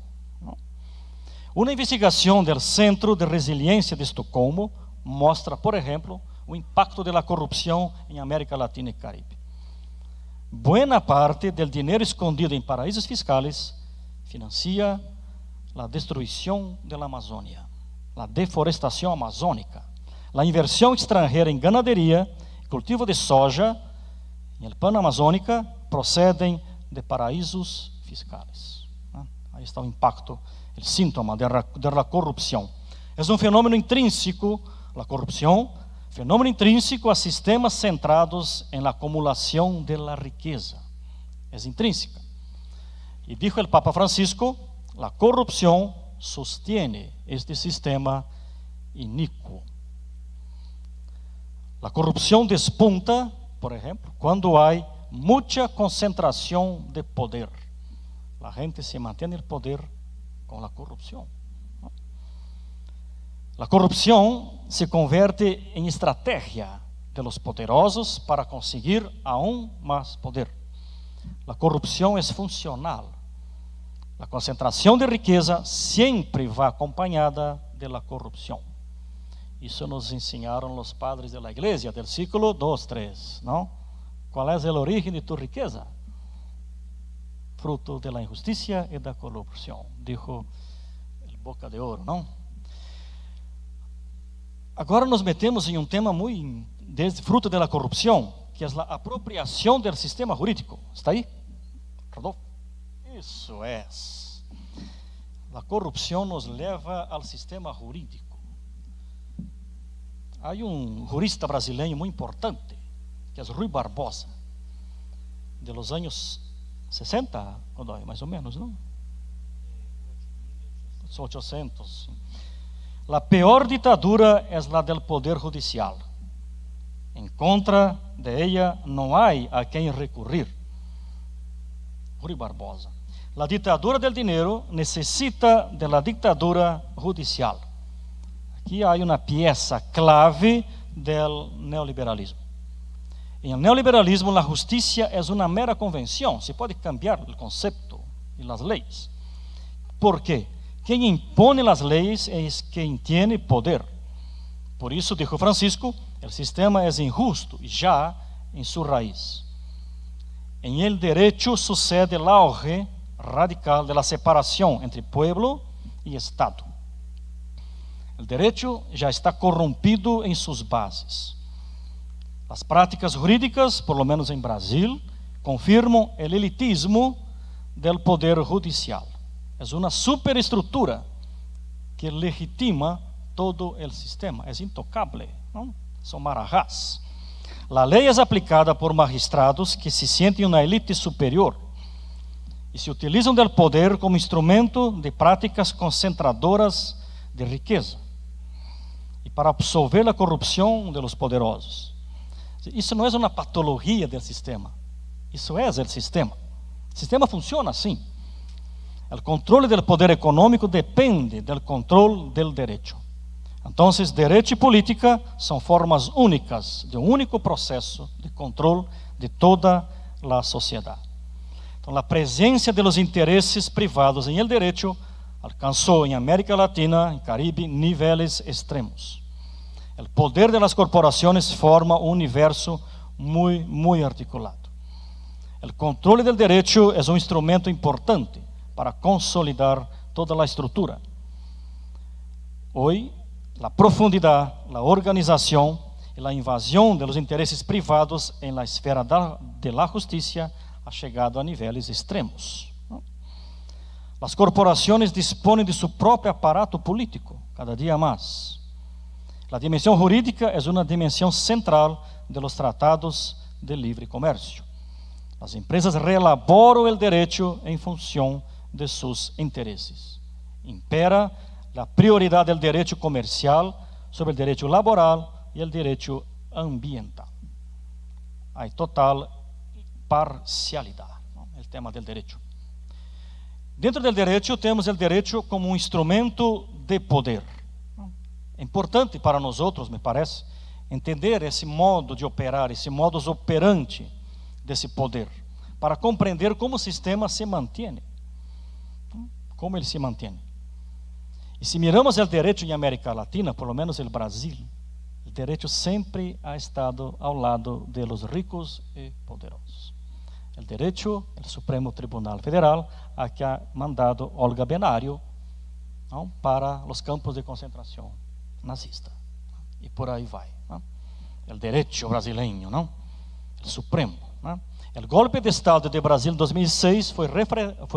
[SPEAKER 2] Uma investigação do Centro de Resiliência de Estocolmo mostra, por exemplo, o impacto da corrupção em América Latina e Caribe. Buena parte do dinheiro escondido em paraísos fiscais financia a destruição da Amazônia, a deforestação amazônica, a inversão estrangeira em ganaderia, cultivo de soja, em el Pan Amazônica, procedem de paraísos fiscais. Aí está o impacto, o síntoma da corrupção. É um fenômeno intrínseco, a corrupção, fenômeno intrínseco a sistemas centrados em la acumulação de la riqueza. É intrínseca. E dijo o Papa Francisco, a corrupção sostiene este sistema iníquo. A corrupção despunta, por exemplo, quando há muita concentração de poder. A gente se mantém no poder com a corrupção. A corrupção se converte em estratégia de los poderosos para conseguir aún mais poder. A corrupção é funcional. A concentração de riqueza sempre vai acompanhada da corrupção. Isso nos ensinaram os padres da igreja do século 2, 3, não? Qual é o origen de tu riqueza? Fruto da injustiça e da corrupção, dijo el Boca de Ouro, não? Agora nos metemos em um tema muito fruto da corrupção, que é a apropriação do sistema jurídico. Está aí? Rodolfo? Isso é. A corrupção nos leva ao sistema jurídico. Há jurista brasileiro muito importante, que é Rui Barbosa, de los anos 60, mais ou menos, não? 800. A pior ditadura é a del poder judicial. Em contra de ella não há a quem recurrir. Rui Barbosa. A ditadura del dinheiro necessita de la ditadura judicial. Aqui há uma peça clave do neoliberalismo. Em neoliberalismo, a justiça é uma mera convenção. Se pode cambiar o conceito e as leis. Por quê? Quem impõe as leis é quem tem poder. Por isso, dijo Francisco, o sistema é injusto já em sua raiz. Em el derecho sucede el auge radical de la separação entre pueblo e Estado. O direito já está corrompido em suas bases. As práticas jurídicas, por lo menos em Brasil, confirmam o elitismo do poder judicial. É uma superestrutura que legitima todo o sistema. É intocável, não? São marajás. A lei é aplicada por magistrados que se sentem uma elite superior e se utilizam do poder como instrumento de práticas concentradoras de riqueza e para absolver a corrupção de los poderosos. Isso não é uma patologia do sistema. Isso é o sistema. O sistema funciona assim. O controle do poder econômico depende do controle do direito. Então, direito e política são formas únicas de um único processo de controle de toda a sociedade. Então, a presença de los interesses privados em el direito alcançou em América Latina e Caribe níveis extremos. O poder de las corporações forma um universo muito articulado. O controle do direito é um instrumento importante para consolidar toda a estrutura. Hoje, a profundidade, a organização e a invasão dos interesses privados em la esfera de la justiça ha chegado a níveis extremos. As corporações dispõem de seu próprio aparato político, cada dia mais. A dimensão jurídica é uma dimensão central de los tratados de livre comércio. As empresas reelaboram o direito em função de seus interesses. Impera a prioridade do direito comercial sobre o direito laboral e o direito ambiental. Há total parcialidade, o tema do direito. Dentro do direito, temos o direito como um instrumento de poder. É importante para nós outros, me parece, entender esse modo de operar, esse modus operandi desse poder, para compreender como o sistema se mantém. Como ele se mantém. E se miramos o direito em América Latina, por lo menos o Brasil, o direito sempre ha estado ao lado de los ricos e poderosos. O direito, o Supremo Tribunal Federal, a que ha mandado Olga Benário, não, para os campos de concentração nazista. E por aí vai. Não? O direito brasileiro, não? O Supremo. Não? O golpe de Estado de Brasil em 2006 foi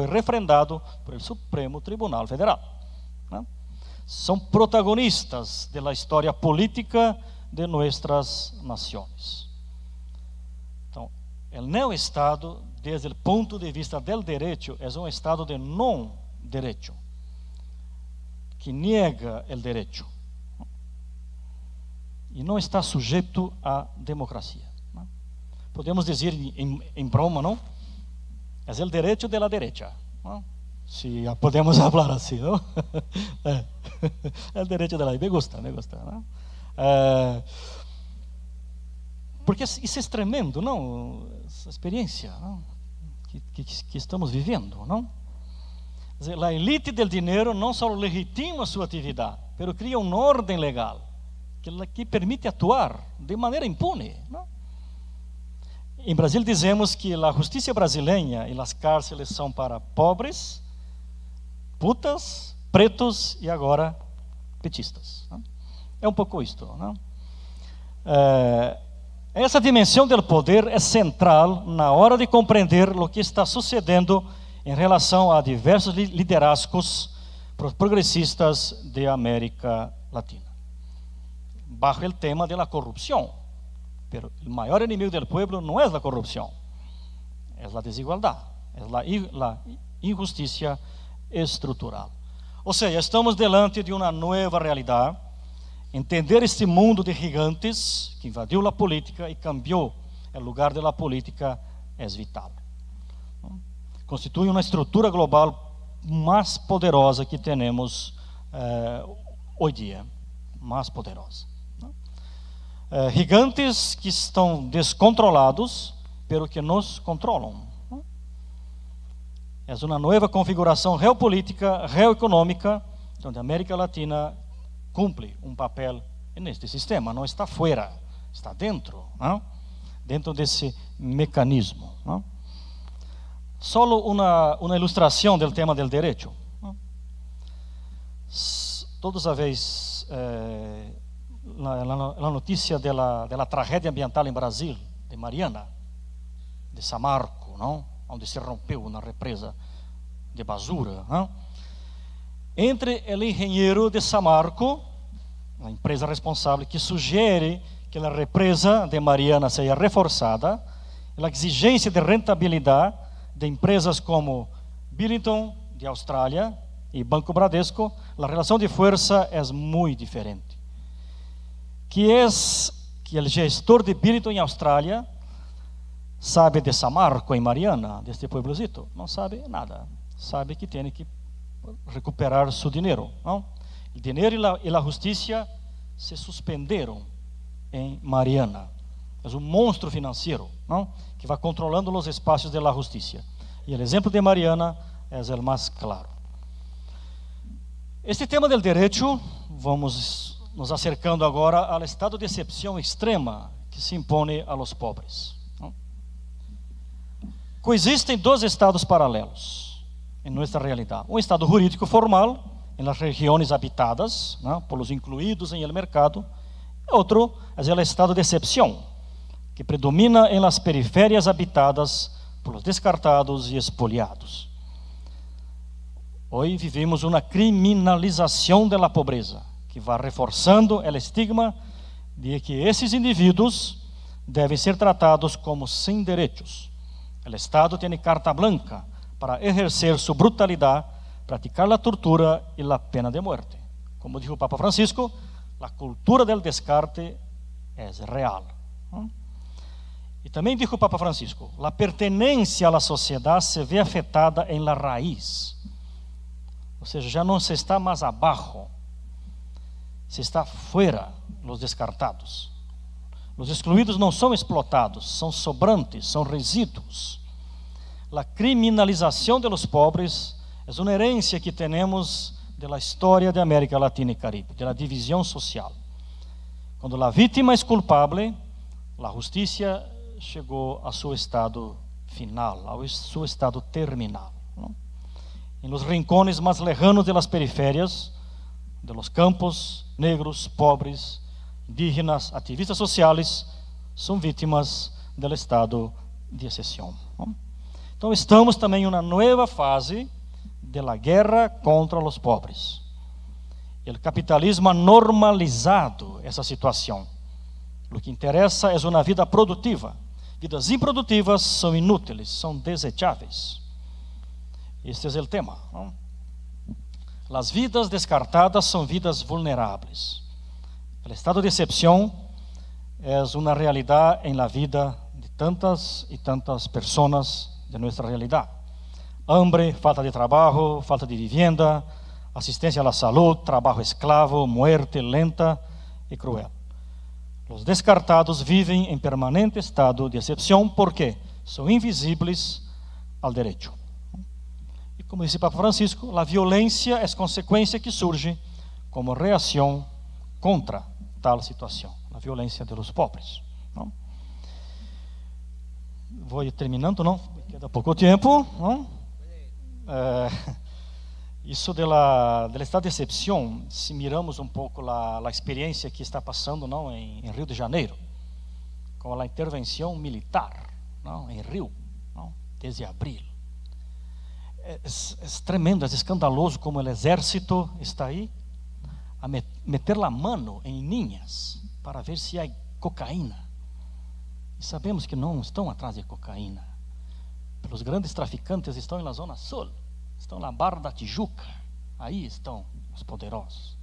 [SPEAKER 2] refrendado por el Supremo Tribunal Federal. Não? São protagonistas da história política de nossas nações. Então, o neo-estado, desde o ponto de vista do direito, é um estado de não direito, que nega o direito. e não está sujeito à democracia. Não? Podemos dizer em broma, não? É o direito da direita. Não? Se podemos falar assim, não? É o direito da direita. Me gusta, não? Porque isso é tremendo, não? Essa experiência, não? Que estamos vivendo, não? A elite do dinheiro não só legitima sua atividade, mas cria uma ordem legal que permite atuar de maneira impune, não? Em Brasil dizemos que a justiça brasileira e as cárceles são para pobres, putas, pretos e agora petistas. Não? É um pouco isto, não? Essa dimensão do poder é central na hora de compreender o que está sucedendo em relação a diversos liderazgos progressistas de América Latina. Bajo o tema da corrupção. Pero o maior inimigo do povo não é a corrupção, é a desigualdade, é a injustiça estrutural. Ou seja, estamos diante de uma nova realidade. Entender este mundo de gigantes que invadiu a política e cambiou o lugar da política é vital. Constitui uma estrutura global mais poderosa que temos hoje dia, mais poderosa. Gigantes que estão descontrolados, pero que nos controlam. É uma nova configuração geopolítica, geoeconômica, onde a América Latina cumpre um papel neste sistema. Não está fora, está dentro, não? Dentro desse mecanismo. Não? Solo uma ilustração do tema do direito. Todos sabéis a notícia da tragédia ambiental em Brasil, de Mariana, de Samarco, não? Onde se rompeu uma represa de basura. Não? Entre o engenheiro de Samarco, a empresa responsável, que sugere que a represa de Mariana seja reforçada, a exigência de rentabilidade de empresas como Billington, de Austrália, e Banco Bradesco, a relação de força é muito diferente. Que o gestor de Billington em Austrália sabe de Samarco, em Mariana, deste pueblozito? Não sabe nada. Sabe que tem que recuperar seu dinheiro. Não? O dinheiro e a justiça se suspenderam em Mariana. É um monstro financeiro, não? Que vai controlando os espaços da justiça. E o exemplo de Mariana é o mais claro. Este tema do direito, vamos nos acercando agora ao estado de exceção extrema que se impõe a los pobres. Não? Coexistem dois estados paralelos em nossa realidade. Um estado jurídico formal, em las regiões habitadas, não? Por os incluídos em el mercado. Outro é o estado de exceção, que predomina em las periférias habitadas por los descartados e expoliados. Hoje vivemos uma criminalização da pobreza, que vai reforçando o estigma de que esses indivíduos devem ser tratados como sem direitos. O Estado tem carta branca para exercer sua brutalidade, praticar a tortura e a pena de morte. Como disse o Papa Francisco, a cultura del descarte é real. E também disse o Papa Francisco, a pertenência à sociedade se vê afetada em la raiz. Ou seja, já não se está mais abaixo, se está fora, os descartados. Os excluídos não são explotados, são sobrantes, são resíduos. A criminalização dos pobres é uma herência que temos da história da América Latina e Caribe, da divisão social. Quando a vítima é culpável, a justiça chegou a seu estado final, ao seu estado terminal. Não? Em los rincones mais lejanos de las periférias, de los campos, negros, pobres, indígenas, ativistas sociais, são vítimas do estado de exceção. Não? Então estamos também em uma nova fase da guerra contra os pobres. O capitalismo ha normalizado essa situação. O que interessa é uma vida produtiva. Vidas improdutivas são inúteis, são desecháveis. Este é o tema. Não? As vidas descartadas são vidas vulneráveis. O estado de excepção é uma realidade em la vida de tantas e tantas pessoas de nossa realidade. Hambre, falta de trabalho, falta de vivienda, assistência à saúde, trabalho escravo, muerte lenta e cruel. Os descartados vivem em permanente estado de excepção porque são invisíveis ao direito. E como disse Papa Francisco, a violência é consequência que surge como reação contra tal situação, a violência dos pobres. Não? Vou terminando, não? Queda pouco tempo. Não? Isso do estado de excepção, se miramos um pouco a experiência que está passando, não, em Rio de Janeiro, com a intervenção militar, não, em Rio, não, desde abril. É tremendo, é escandaloso como o exército está aí a meter a mão em ninhas para ver se há cocaína. E sabemos que não estão atrás de cocaína. Os grandes traficantes estão na Zona Sul, estão na Barra da Tijuca, aí estão os poderosos.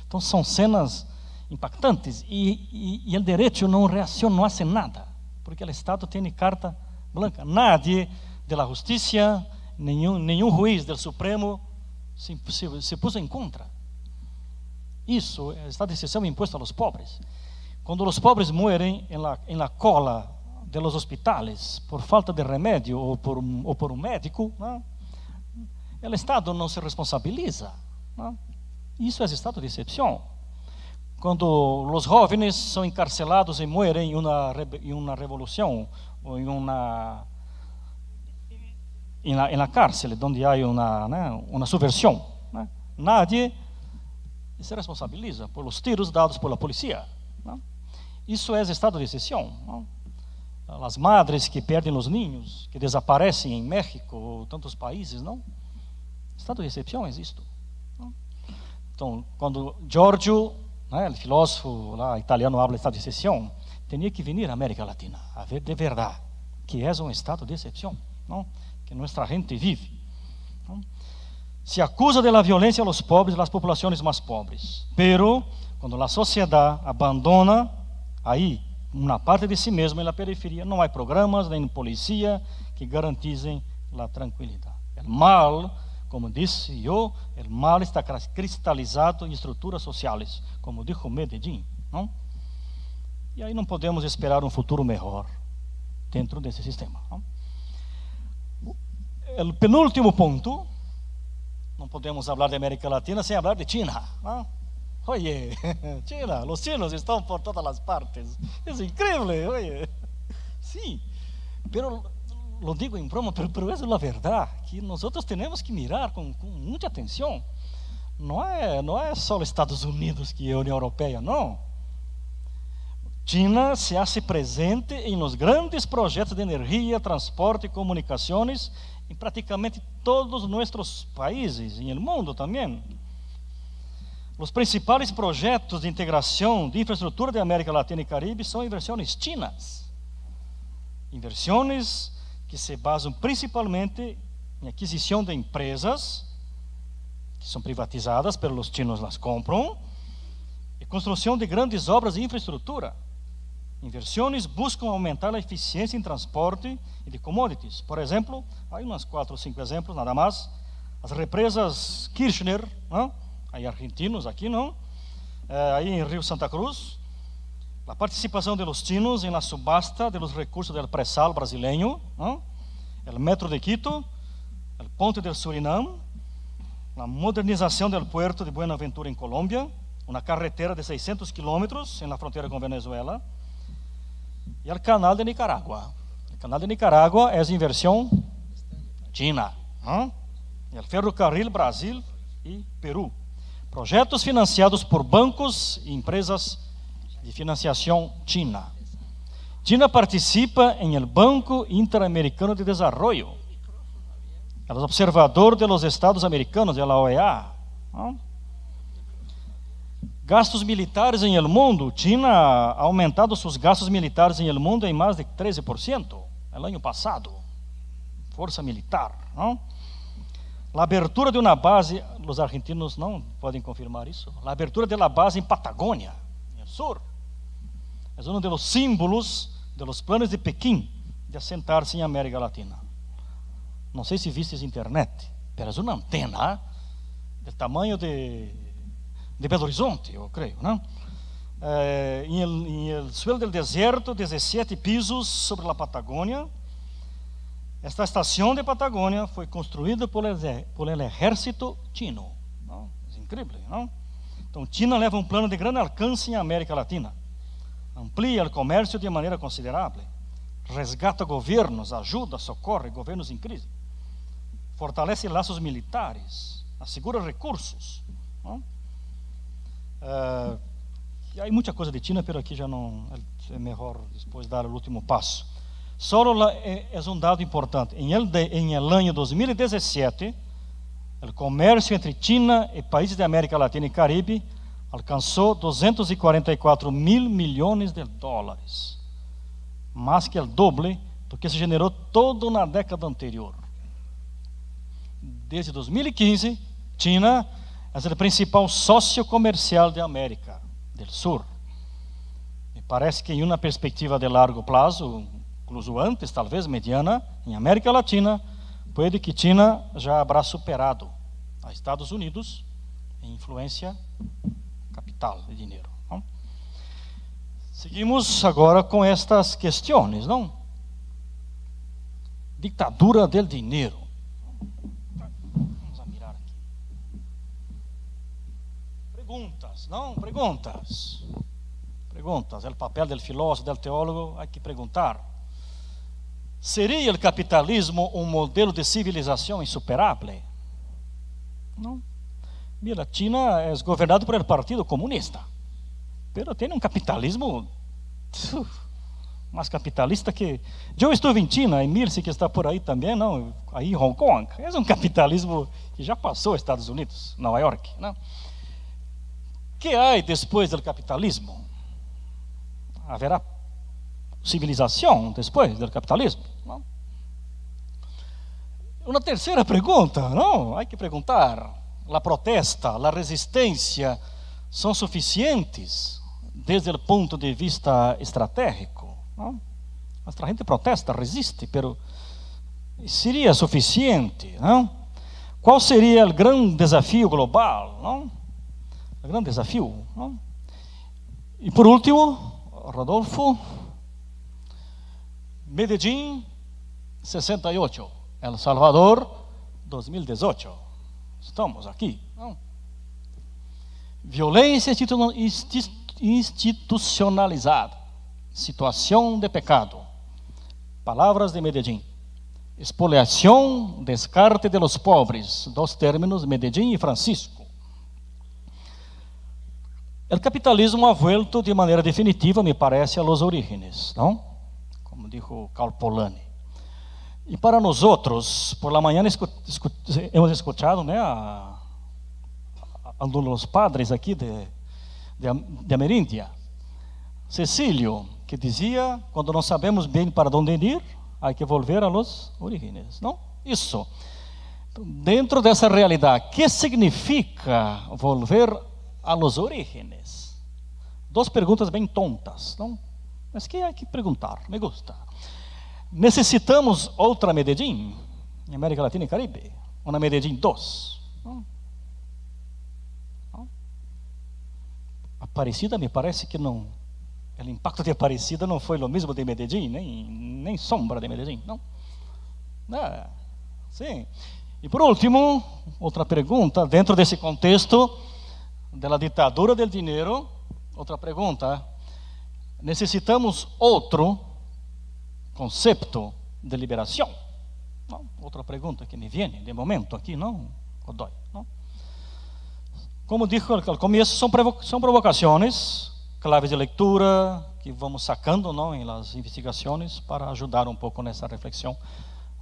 [SPEAKER 2] Então são cenas impactantes e o direito não reaciona, não faz nada, porque o Estado tem carta branca. Nadie da justiça, nenhum juiz do Supremo se pôs em contra. Isso é estado de exceção imposto aos pobres. Quando os pobres morrem em la cola de los hospitales por falta de remédio ou por um médico, não? O Estado não se responsabiliza. Não? Isso é estado de exceção. Quando os jovens são encarcelados e morrem em uma revolução ou na cárcel, onde há uma subversão, né? Nadie se responsabiliza por os tiros dados pela polícia. Não? Isso é estado de exceção. Não? As madres que perdem os ninhos, que desaparecem em México ou tantos países, não? Estado de exceção é isto. Não? Então, quando Giorgio, né, o filósofo lá italiano, habla de estado de exceção, tinha que vir à América Latina a ver de verdade que é um estado de exceção, não? Que nossa gente vive. Não? Se acusa de la violência aos pobres, as populações mais pobres. Pero, quando a sociedade abandona, aí, uma parte de si mesma na periferia, não há programas nem polícia que garantizem a tranquilidade. O mal, como disse eu, o mal está cristalizado em estruturas sociais, como dijo Medellín, não? E aí não podemos esperar um futuro melhor dentro desse sistema. Não? O penúltimo ponto, não podemos falar de América Latina sem falar de China. Não? Oye, China, os chinos estão por todas as partes. É incrível, oye. Sim, pero lo digo em broma, pero é a verdade que nós temos que mirar com muita atenção. Não é só os Estados Unidos que é a União Europeia, não. China se hace presente em los grandes projetos de energia, transporte e comunicações em praticamente todos os nossos países e no mundo também. Os principais projetos de integração de infraestrutura da América Latina e Caribe são inversões chinas. Inversões que se basam principalmente em aquisição de empresas que são privatizadas, pelos chinos las compram, e construção de grandes obras de infraestrutura. Inversões buscam aumentar a eficiência em transporte e de commodities. Por exemplo, há uns 4 ou 5 exemplos, nada mais. As represas Kirchner, não? Aí argentinos aqui, não? Aí em Rio Santa Cruz, a participação de los chinos em la subasta de los recursos del pré-sal brasileño, não? O metro de Quito, o ponte del Surinam, a modernização do puerto de Buenaventura em Colômbia, uma carretera de 600 quilômetros na fronteira com Venezuela, e o canal de Nicarágua. O canal de Nicarágua é a inversão china, não? E o ferrocarril Brasil e Peru. Projetos financiados por bancos e empresas de financiação china. China participa em el Banco Interamericano de Desarrollo. É o observador de los Estados Americanos, de la OEA. Não? Gastos militares em el mundo. China ha aumentado seus gastos militares em el mundo em mais de 13% no ano passado. Força militar. Não? A abertura de uma base, os argentinos não podem confirmar isso. A abertura de uma base em Patagônia, no Sur. É um dos símbolos dos planos de Pequim de assentar-se em América Latina. Não sei se viste internet, mas é uma antena do tamanho de Belo Horizonte, eu creio, não? Em el suelo del desierto, 17 pisos sobre a Patagônia. Esta estação de Patagônia foi construída por el exército chino. Não? É incrível, não? Então, China leva um plano de grande alcance em América Latina. Amplia o comércio de maneira considerável. Resgata governos, ajuda, socorre governos em crise. Fortalece laços militares, assegura recursos. Não? E há muita coisa de China, mas aqui já não é melhor depois dar o último passo. Só é um dado importante. Em el ano 2017, o comércio entre China e países da América Latina e Caribe alcançou 244 mil milhões de dólares, mais que o doble do que se generou todo na década anterior. Desde 2015, China é o principal sócio comercial da América do Sul. Me parece que em uma perspectiva de largo prazo, incluso antes, talvez mediana, em América Latina, pode que China já habrá superado a Estados Unidos em influência capital de dinheiro. Não? Seguimos agora com estas questões, não? Ditadura del dinheiro. Vamos a mirar aqui. Perguntas, não? Perguntas. Perguntas. O papel do filósofo, do teólogo, há que perguntar. Seria o capitalismo um modelo de civilização insuperável? Não. Mira, China é governado por el Partido Comunista, mas tem capitalismo mais capitalista que... Eu estive em China, e Mirce, que está por aí também, não? Aí em Hong Kong, é um capitalismo que já passou os Estados Unidos, Nova York, não? Que há depois do capitalismo? Haverá civilização depois do capitalismo? Não? Uma terceira pergunta, não? Há que perguntar: a protesta, a resistência são suficientes desde o ponto de vista estratégico? Não? A gente protesta, resiste, mas seria suficiente? Não? Qual seria o grande desafio global? Não? O grande desafio? Não? E por último, Rodolfo, Medellín 68, El Salvador 2018. Estamos aqui, não? Violência institucionalizada, situação de pecado. Palavras de Medellín. Expoliação, descarte de los pobres. Dois términos, Medellín e Francisco. O capitalismo ha vuelto de maneira definitiva, me parece, a los orígenes, não? Como dijo Karl Polanyi. E para nós outros, por la manhã hemos escutado, né, a dos padres aqui de Ameríndia, Cecílio, que dizia: quando não sabemos bem para onde ir, há que volver a los orígenes, não? Isso. Dentro dessa realidade, que significa volver a los orígenes? Duas perguntas bem tontas, não? Mas que há que perguntar, me gusta. Necessitamos outra Medellín em América Latina e Caribe? Uma Medellín 2? Não? Não? Aparecida me parece que não. O impacto de Aparecida não foi o mesmo de Medellín, nem sombra de Medellín, não? Sim. E por último, outra pergunta, dentro desse contexto da ditadura do dinheiro, outra pergunta: necessitamos outro conceito de liberação? Não? Outra pergunta que me vem de momento aqui, não, Godoy, não? Como disse ao começo, são provocações, claves de leitura que vamos sacando, não, em las investigações para ajudar um pouco nessa reflexão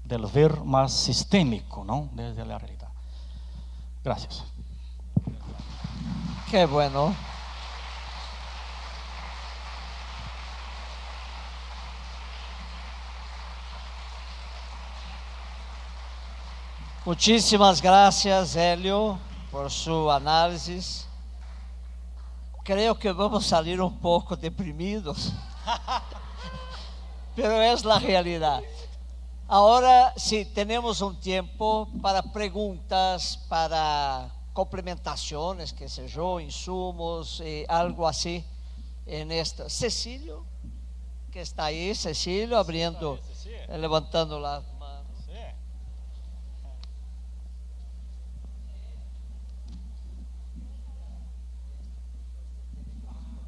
[SPEAKER 2] del ver mais sistêmico, não, desde a realidade. Gracias.
[SPEAKER 1] Qué bueno. Muchísimas gracias, Hélio, por su análisis. creo que vamos a salir un poco deprimidos, pero es la realidad. Ahora sí, tenemos un tiempo para preguntas, para complementaciones, qué sé yo, insumos, algo así en esto. Cecilio, que está ahí, Cecilio, abriendo, levantando las manos.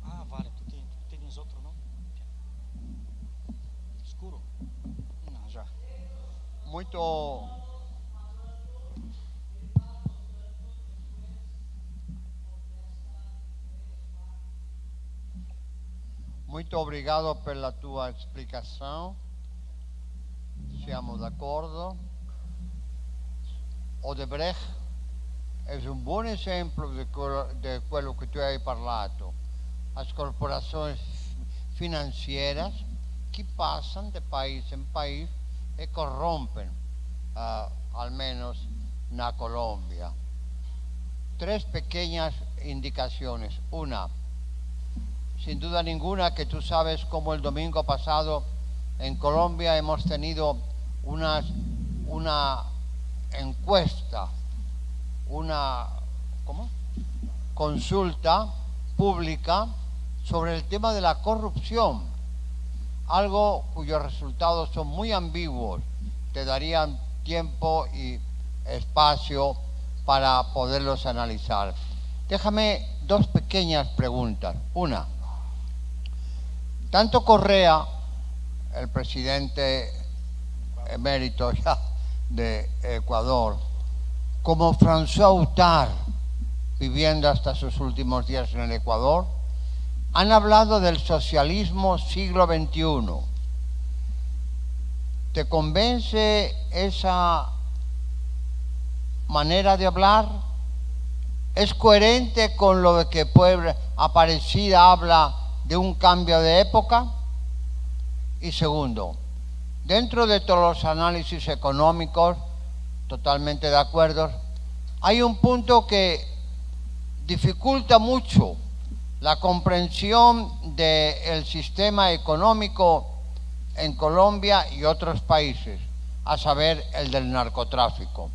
[SPEAKER 2] Ah, vale, tú tienes otro, ¿no? Escuro. No, ya.
[SPEAKER 3] Muito obrigado pela tua explicação. Siamo d'accordo. Odebrecht è un buon esempio di quello che tu hai parlato. As corporações financeiras que passam de país em país e corrompem, al menos na Colômbia. Tres pequeñas indicaciones. Una, sin duda ninguna que tú sabes como el domingo pasado en Colombia hemos tenido una encuesta, una consulta pública sobre el tema de la corrupción, algo cuyos resultados son muy ambiguos, te darían tiempo y espacio para poderlos analizar. Déjame dos pequeñas preguntas. Una, tanto Correa, el presidente emérito ya de Ecuador, como François Houtart, viviendo hasta sus últimos días en el Ecuador, han hablado del socialismo siglo XXI. ¿Te convence esa manera de hablar? ¿Es coherente con lo que Puebla Aparecida habla de un cambio de época? Y segundo, dentro de todos los análisis económicos, totalmente de acuerdo, hay un punto que dificulta mucho la comprensión del sistema económico en Colombia y otros países, a saber, el del narcotráfico.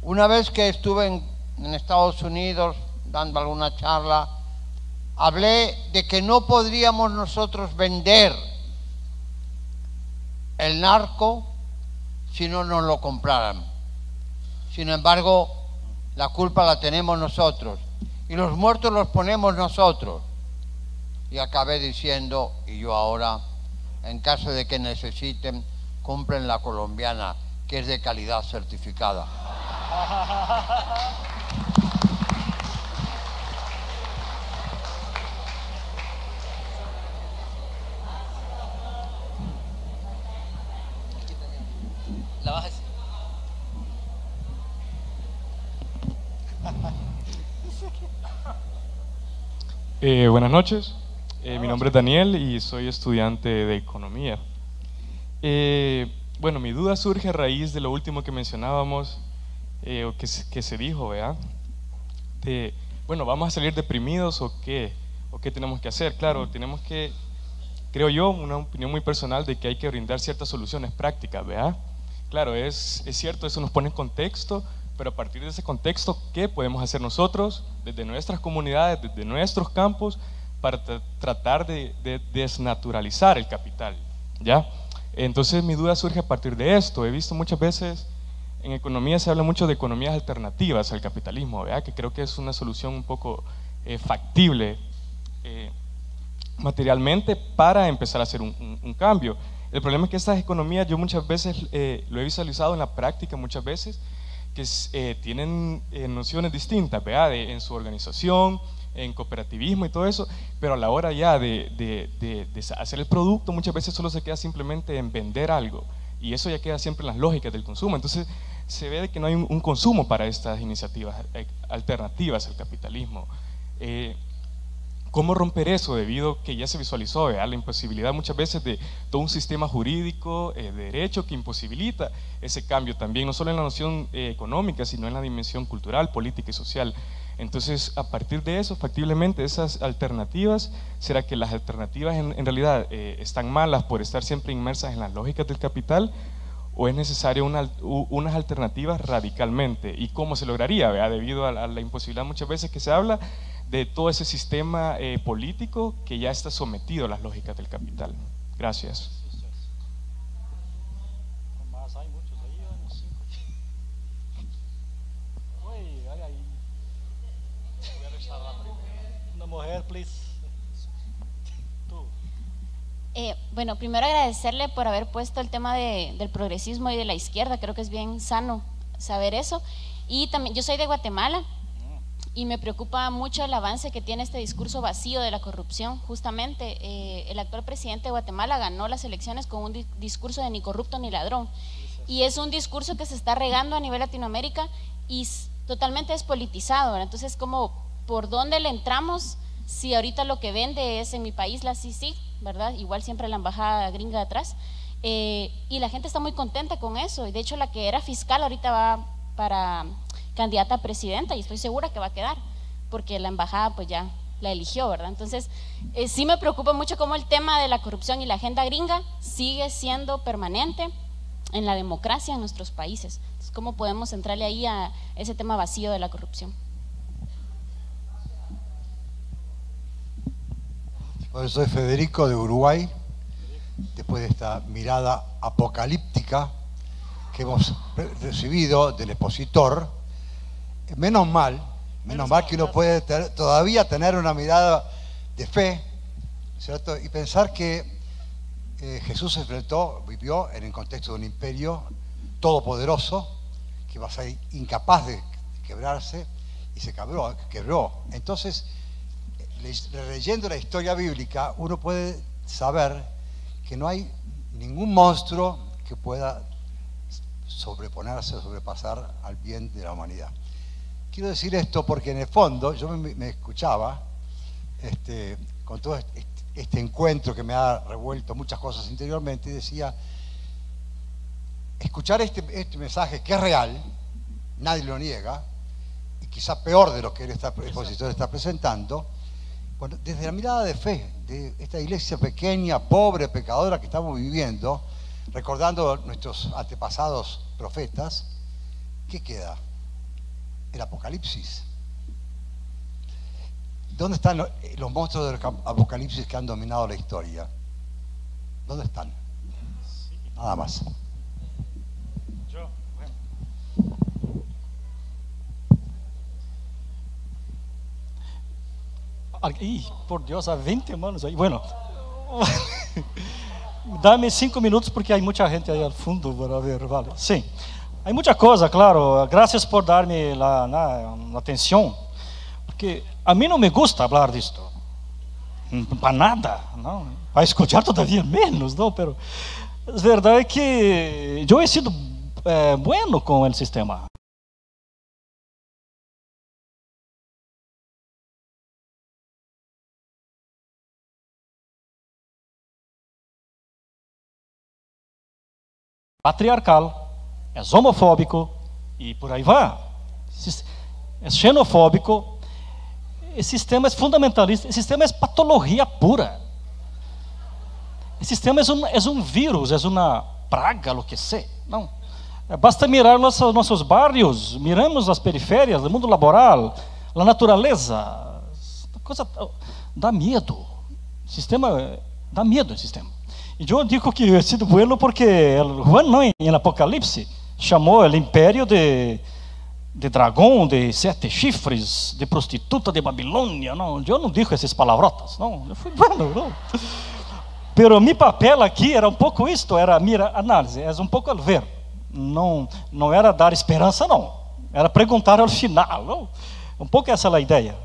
[SPEAKER 3] Una vez que estuve en Estados Unidos dando alguna charla, hablé de que no podríamos nosotros vender el narco si no nos lo compraran. Sin embargo, la culpa la tenemos nosotros y los muertos los ponemos nosotros. Y acabé diciendo, y yo ahora, en caso de que necesiten, compren la colombiana, que es de calidad certificada.
[SPEAKER 1] La bajas.
[SPEAKER 4] Buenas noches, mi nombre es Daniel y soy estudiante de economía. Bueno, mi duda surge a raíz de lo último que mencionábamos, o que se dijo, ¿verdad? Bueno, ¿vamos a salir deprimidos o qué tenemos que hacer? Claro, tenemos que, creo yo, una opinión muy personal de que hay que brindar ciertas soluciones prácticas, ¿verdad? Claro, es cierto, eso nos pone en contexto, pero a partir de ese contexto, ¿qué podemos hacer nosotros desde nuestras comunidades, desde nuestros campos, para tratar de desnaturalizar el capital? ¿Ya? Entonces mi duda surge a partir de esto. He visto muchas veces en economía se habla mucho de economías alternativas al capitalismo, ¿verdad? Que creo que es una solución un poco factible materialmente para empezar a hacer un cambio. El problema es que estas economías yo muchas veces lo he visualizado en la práctica muchas veces, que tienen nociones distintas, ¿verdad? En su organización, en cooperativismo y todo eso, pero a la hora ya de hacer el producto muchas veces solo se queda simplemente en vender algo, y eso ya queda siempre en las lógicas del consumo. Entonces se ve que no hay un consumo para estas iniciativas alternativas al capitalismo. ¿Cómo romper eso? Debido que ya se visualizó, ¿verdad?, la imposibilidad muchas veces de todo un sistema jurídico de derecho que imposibilita ese cambio también, no solo en la noción económica, sino en la dimensión cultural, política y social. Entonces, a partir de eso, factiblemente, esas alternativas, ¿será que las alternativas en realidad están malas por estar siempre inmersas en las lógicas del capital? ¿O es necesario unas alternativas radicalmente? ¿Y cómo se lograría? ¿Vea? Debido a la imposibilidad muchas veces que se habla de todo ese sistema político que ya está sometido a las lógicas del capital. Gracias.
[SPEAKER 5] Bueno, primero agradecerle por haber puesto el tema del progresismo y de la izquierda. Creo que es bien sano saber eso. Y también, yo soy de Guatemala y me preocupa mucho el avance que tiene este discurso vacío de la corrupción. Justamente el actual presidente de Guatemala ganó las elecciones con un discurso de ni corrupto ni ladrón, y es un discurso que se está regando a nivel Latinoamérica y totalmente despolitizado, ¿verdad? Entonces, como ¿por dónde le entramos si ahorita lo que vende es en mi país la CICIG, ¿verdad? Igual siempre la embajada gringa atrás, y la gente está muy contenta con eso, y de hecho la que era fiscal ahorita va para candidata a presidenta y estoy segura que va a quedar, porque la embajada pues ya la eligió, ¿verdad? Entonces, sí me preocupa mucho cómo el tema de la corrupción y la agenda gringa sigue siendo permanente en la democracia en nuestros países. Entonces, ¿cómo podemos entrarle ahí a ese tema vacío de la corrupción?
[SPEAKER 6] Bueno, soy Federico de Uruguay. Después de esta mirada apocalíptica que hemos recibido del expositor, menos mal que uno puede todavía tener una mirada de fe, ¿cierto? Y pensar que Jesús se vivió en el contexto de un imperio todopoderoso que va a ser incapaz de quebrarse, y se quebró. Entonces, leyendo la historia bíblica, uno puede saber que no hay ningún monstruo que pueda sobrepasar al bien de la humanidad. Quiero decir esto porque en el fondo yo me escuchaba con todo este encuentro que me ha revuelto muchas cosas interiormente, y decía, escuchar este mensaje que es real, nadie lo niega, y quizá peor de lo que el expositor está presentando, bueno, desde la mirada de fe de esta iglesia pequeña, pobre, pecadora que estamos viviendo, recordando nuestros antepasados profetas, ¿qué queda? El Apocalipsis. ¿Dónde están los monstruos del Apocalipsis que han dominado la historia? ¿Dónde están? Nada más.
[SPEAKER 2] Por Dios, há 20 anos aí. Bueno, dá-me 5 minutos porque há muita gente aí ao fundo para ver, vale? Sim, há muita coisa, claro. Graças por dar-me a atenção, porque a mim não me gusta falar disto, para nada, não. Para escutar todavia menos, não. Pero a verdade é que eu he sido bueno com o sistema. Patriarcal, é homofóbico e por aí vai. É xenofóbico. Esse sistema é fundamentalista. Esse sistema é patologia pura. Esse sistema é um vírus, é uma praga, lo que sei. Não. Basta mirar nossos bairros, miramos as periférias, o mundo laboral, a natureza. Coisa dá medo. O sistema dá medo. O sistema. E eu digo que eu he sido bueno porque Juan, não, em Apocalipse, chamou o império de dragão, de 7 chifres, de prostituta de Babilônia. Não, eu não digo essas palavrotas, não, eu fui bueno, não. Pero meu papel aqui era pouco isto, era análise, é pouco al ver. Não era dar esperança, não. Era perguntar ao final, não. Pouco essa é a ideia.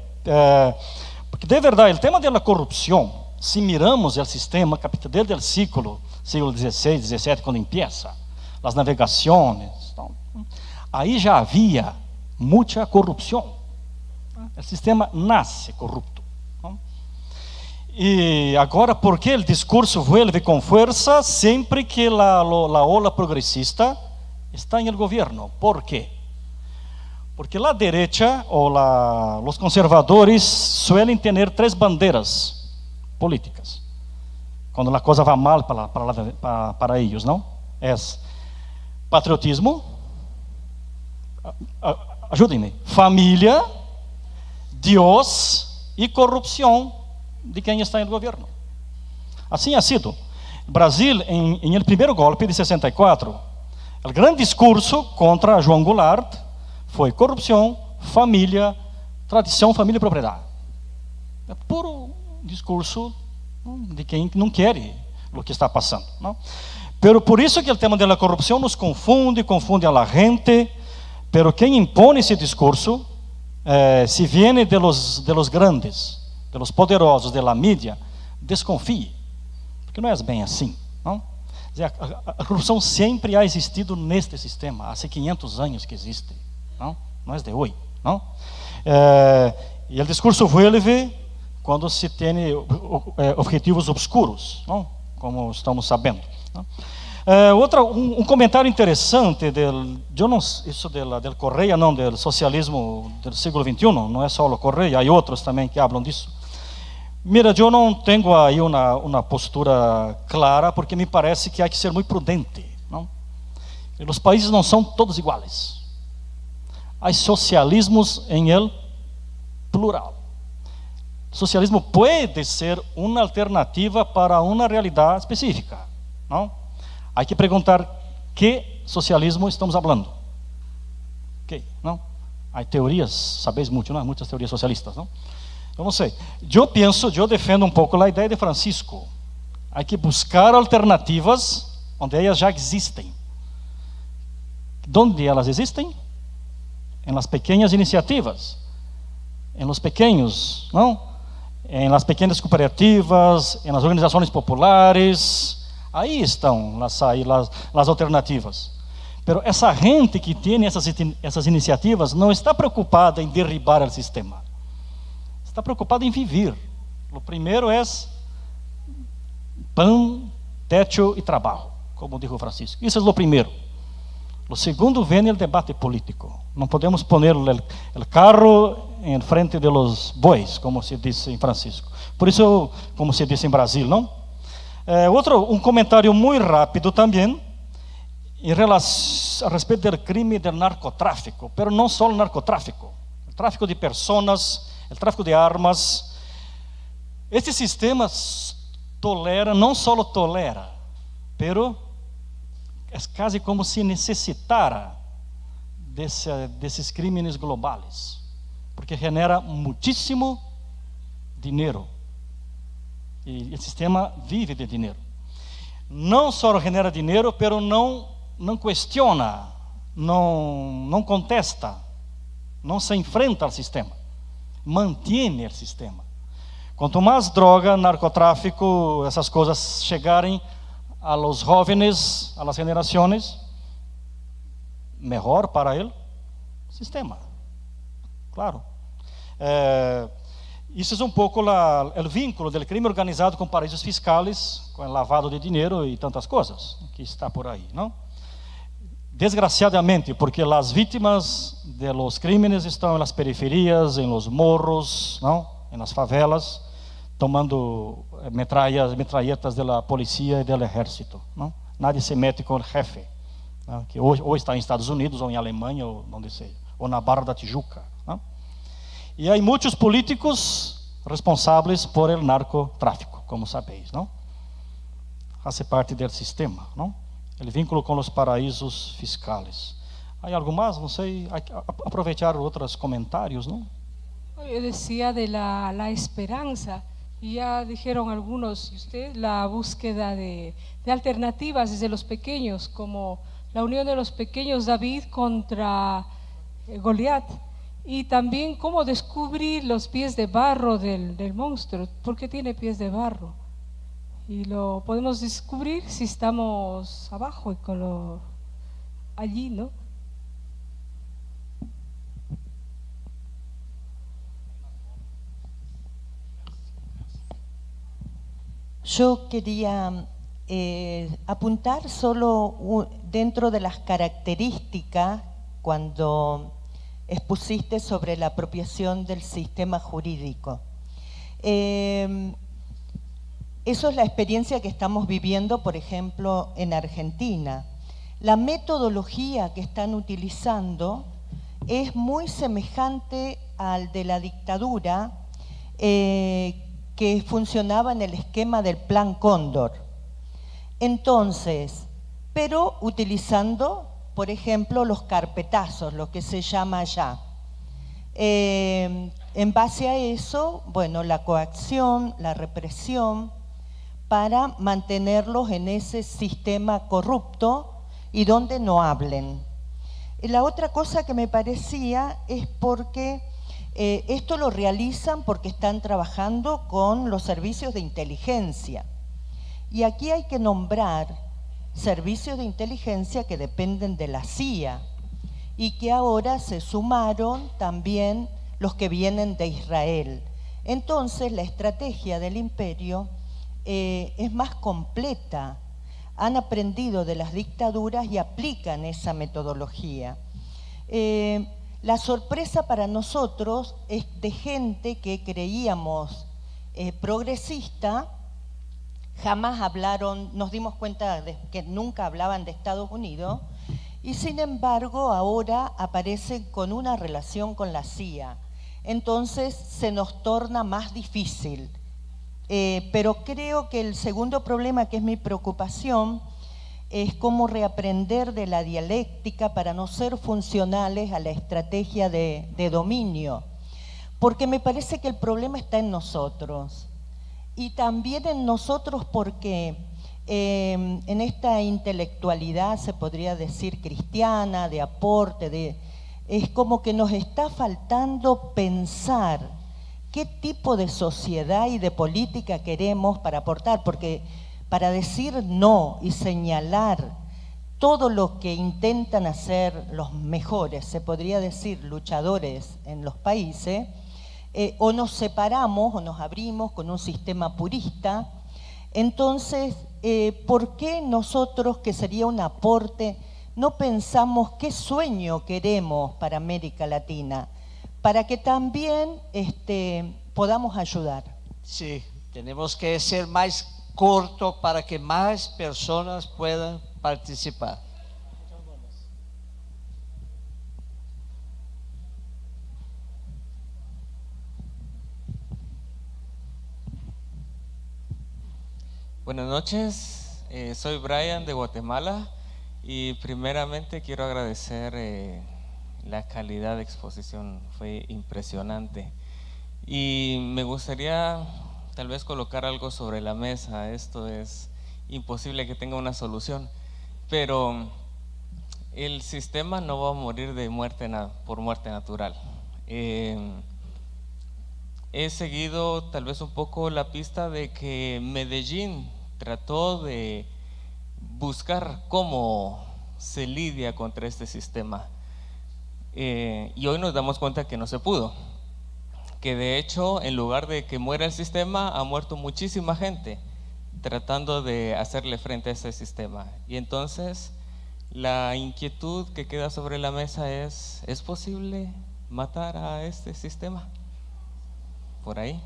[SPEAKER 2] Porque de verdade, o tema da corrupção, se miramos o sistema desde o século XVI, XVII, quando empieza, as navegações, então, aí já havia muita corrupção. O sistema nasce corrupto. Não? E agora, por que o discurso vuelve com força sempre que a ola progressista está em el governo? ¿Por quê? Porque la derecha o los conservadores suelen tener 3 banderas políticas. Quando a coisa vai mal para eles, não? É patriotismo, ajudem-me, família, Deus e corrupção de quem está no governo. Assim ha sido. Brasil, em el primeiro golpe de 64, o grande discurso contra João Goulart foi corrupção, família, tradição, família e propriedade. É puro discurso de quem não quer o que está passando, não? Pero por isso que o tema da corrupção nos confunde a la gente. Pero quem impõe esse discurso, se viene de los grandes, de los poderosos, de la mídia, desconfie, porque não é bem assim, não? A corrupção sempre ha existido neste sistema, há 500 anos que existe, não é de hoje, não? E o discurso vuelve quando se tem objetivos obscuros, não? Como estamos sabendo, não? Um comentário interessante del Correia, não, do socialismo do século XXI, não é só o Correia, há outros também que falam disso. Mira, eu não tenho aí uma postura clara, porque me parece que há que ser muito prudente, não? E os países não são todos iguais. Há socialismos em el plural. O socialismo pode ser uma alternativa para uma realidade específica, não? Há que perguntar que socialismo estamos falando. Ok, não? Há teorias, sabeis muito, não? Muitas teorias socialistas, não? Eu não sei. Eu defendo um pouco a ideia de Francisco. Há que buscar alternativas onde elas já existem. Onde elas existem? Em las pequenas iniciativas, em los pequenos, não? Em las pequenas cooperativas, em las organizações populares. Aí estão as alternativas. Pero essa gente que tem essas iniciativas não está preocupada em derribar o sistema. Está preocupada em viver. O primeiro é pão, techo e trabalho, como dijo Francisco. Isso é o primeiro. O segundo vem o debate político. Não podemos pôr o carro em frente de los bois, como se diz em Francisco. Por isso, como se diz em Brasil, não? Um comentário muito rápido também, a respeito do crime do narcotráfico, mas não só o narcotráfico, o tráfico de pessoas, o tráfico de armas. Este sistema tolera, não só tolera, pero é quase como se necessitara desses crimes globais, porque genera muitíssimo dinheiro. E o sistema vive de dinheiro. Não só genera dinheiro, pero não questiona, não contesta, não se enfrenta ao sistema, mantém o sistema. Quanto mais droga, narcotráfico, essas coisas chegarem a los jóvenes, a las generações, melhor para ele sistema. Claro. Isso é um pouco o vínculo do crime organizado com paraísos fiscais, com o lavado de dinheiro e tantas coisas que está por aí, não? Desgraciadamente, porque as vítimas de los crímenes estão nas periferias, em los morros, não? Em las favelas, tomando metralhetas da polícia e do exército, não? Nadie se mete com o jefe, não? Que ou está nos Estados Unidos, ou em Alemanha, ou onde seja, ou na Barra da Tijuca, não? E há muitos políticos responsáveis por el narcotráfico, como sabeis, não? Faz parte do sistema, não? O vínculo com os paraísos fiscais. Há algo mais? Não sei. Aproveitar outros comentários, não?
[SPEAKER 7] Eu decía de la esperanza, y ya dijeron algunos, y usted, la búsqueda de alternativas desde los pequeños, como la unión de los pequeños David contra Goliat. Y también cómo descubrir los pies de barro del monstruo, porque tiene pies de barro. Y lo podemos descubrir si estamos abajo y allí, ¿no?
[SPEAKER 8] Yo quería apuntar solo dentro de las características cuando expusiste sobre la apropiación del sistema jurídico. Eso es la experiencia que estamos viviendo, por ejemplo, en Argentina. La metodología que están utilizando es muy semejante al de la dictadura que funcionaba en el esquema del Plan Cóndor. Entonces, pero utilizando, por ejemplo, los carpetazos, lo que se llama allá. En base a eso, bueno, la coacción, la represión, para mantenerlos en ese sistema corrupto y donde no hablen. La otra cosa que me parecía es porque esto lo realizan porque están trabajando con los servicios de inteligencia. Y aquí hay que nombrar servicios de inteligencia que dependen de la CIA y que ahora se sumaron también los que vienen de Israel. Entonces la estrategia del imperio es más completa. Han aprendido de las dictaduras y aplican esa metodología. La sorpresa para nosotros es de gente que creíamos progresista, jamás hablaron, nos dimos cuenta de que nunca hablaban de Estados Unidos, y sin embargo ahora aparecen con una relación con la CIA. Entonces se nos torna más difícil. Pero creo que el segundo problema, que es mi preocupación, es cómo reaprender de la dialéctica para no ser funcionales a la estrategia de dominio. Porque me parece que el problema está en nosotros. Y también en nosotros porque en esta intelectualidad, se podría decir cristiana, de aporte, es como que nos está faltando pensar qué tipo de sociedad y de política queremos para aportar, porque para decir no y señalar todo lo que intentan hacer los mejores, se podría decir luchadores en los países, o nos separamos o nos abrimos con un sistema purista. Entonces, ¿por qué nosotros, que sería un aporte, no pensamos qué sueño queremos para América Latina? Para que también podamos ayudar.
[SPEAKER 1] Sí, tenemos que ser más corto para que más personas puedan participar.
[SPEAKER 9] Buenas noches, soy Brian de Guatemala y primeramente quiero agradecer la calidad de exposición, fue impresionante. Y me gustaría tal vez colocar algo sobre la mesa. Esto es imposible que tenga una solución, pero el sistema no va a morir de por muerte natural. He seguido tal vez un poco la pista de que Medellín trató de buscar cómo se lidia contra este sistema. Y hoy nos damos cuenta que no se pudo, que de hecho en lugar de que muera el sistema ha muerto muchísima gente tratando de hacerle frente a ese sistema. Y entonces la inquietud que queda sobre la mesa ¿es posible matar a este sistema? Por ahí.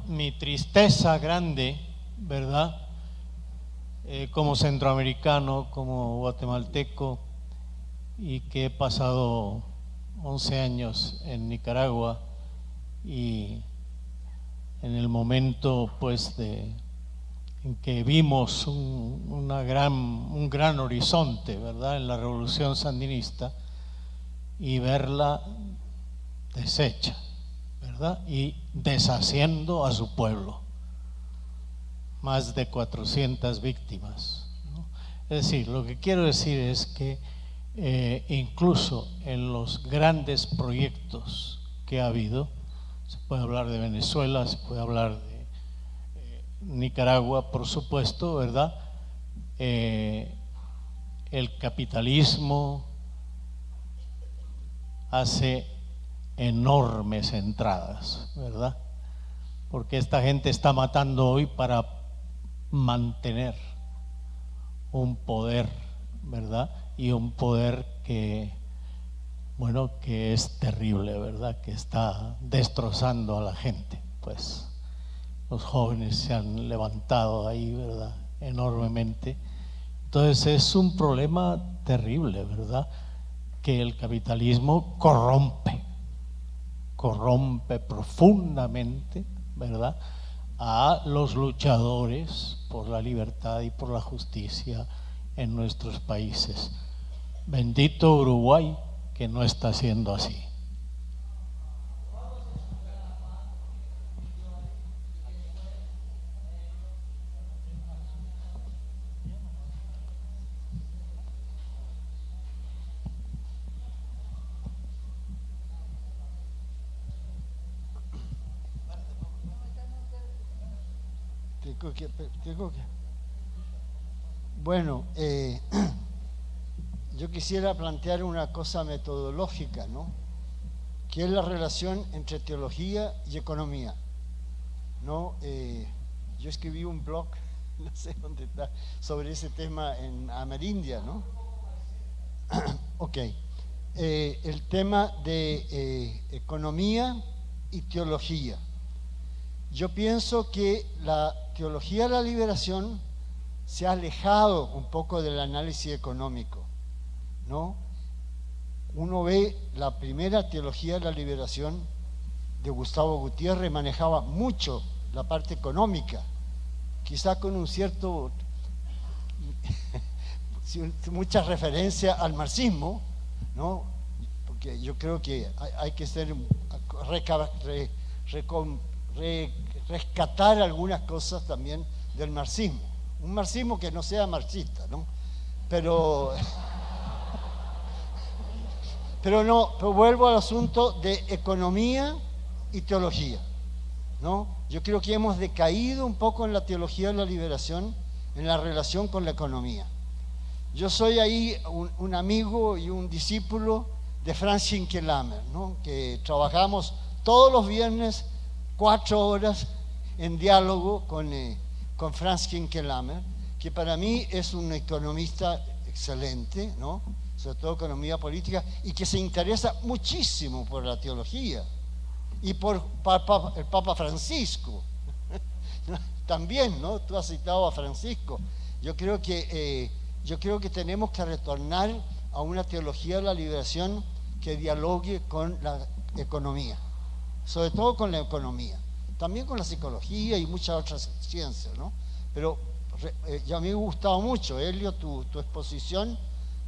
[SPEAKER 10] Mi tristeza grande, ¿verdad? Como centroamericano, como guatemalteco, y que he pasado 11 años en Nicaragua, y en el momento pues en que vimos un gran horizonte, ¿verdad?, en la revolución sandinista, y verla deshecha, ¿verdad?, y deshaciendo a su pueblo, más de 400 víctimas, ¿no? Es decir, lo que quiero decir es que incluso en los grandes proyectos que ha habido, se puede hablar de Venezuela, se puede hablar de Nicaragua, por supuesto, ¿verdad? El capitalismo hace enormes entradas, ¿verdad? Porque esta gente está matando hoy para mantener un poder, ¿verdad? Y un poder que, bueno, que es terrible, ¿verdad? Que está destrozando a la gente. Pues los jóvenes se han levantado ahí, ¿verdad? Enormemente. Entonces es un problema terrible, ¿verdad? Que el capitalismo corrompe profundamente, ¿verdad?, a los luchadores por la libertad y por la justicia en nuestros países. Bendito Uruguay, que no está siendo así.
[SPEAKER 11] Bueno, yo quisiera plantear una cosa metodológica, ¿no?, que es la relación entre teología y economía, ¿no? Yo escribí un blog, no sé dónde está, sobre ese tema en Amerindia, ¿no? Ok. El tema de economía y teología. Yo pienso que la teología de la liberación se ha alejado un poco del análisis económico, ¿no? Uno ve la primera teología de la liberación de Gustavo Gutiérrez, manejaba mucho la parte económica, quizá con un cierto, mucha referencia al marxismo, ¿no? Porque yo creo que hay que rescatar algunas cosas también del marxismo, un marxismo que no sea marxista, ¿no? Pero vuelvo al asunto de economía y teología, ¿no? Yo creo que hemos decaído un poco en la teología de la liberación en la relación con la economía. Yo soy ahí un amigo y un discípulo de Franz Schinkelhammer, ¿no?, que trabajamos todos los viernes 4 horas en diálogo con Franz Schinkelhammer, que para mí es un economista excelente, ¿no?, sobre todo economía política, y que se interesa muchísimo por la teología y por el Papa Francisco. También, ¿no? Tú has citado a Francisco. Yo creo que tenemos que retornar a una teología de la liberación que dialogue con la economía, sobre todo con la economía, también con la psicología y muchas otras ciencias, ¿no? Pero ya me ha gustado mucho, Helio, tu exposición,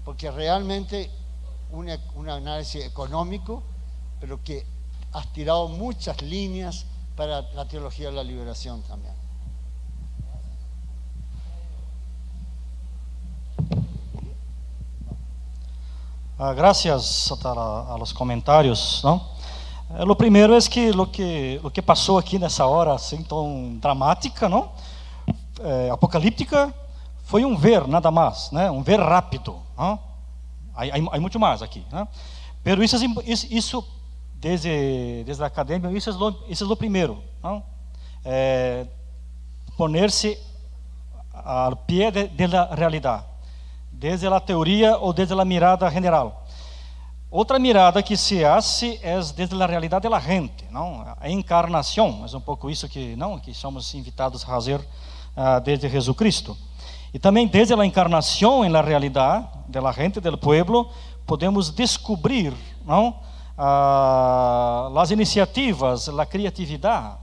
[SPEAKER 11] porque realmente un análisis económico, pero que has tirado muchas líneas para la teología de la liberación también.
[SPEAKER 2] Gracias a los comentarios, ¿no? Lo primero es que lo que pasó aquí nessa hora assim tão dramática, não? Apocalíptica, foi ver nada mais, né? Ver rápido, não? Há muito mais aqui, né? Pero isso desde a academia, isso é o primeiro, não? Poner-se al pé de la realidade, desde a teoria ou desde a mirada general. Outra mirada que se hace é desde a realidade da gente, não? A encarnação, é um pouco isso que somos invitados a fazer desde Jesus Cristo. E também desde a encarnação na realidade da gente, do povo, podemos descobrir, não? As iniciativas, a criatividade.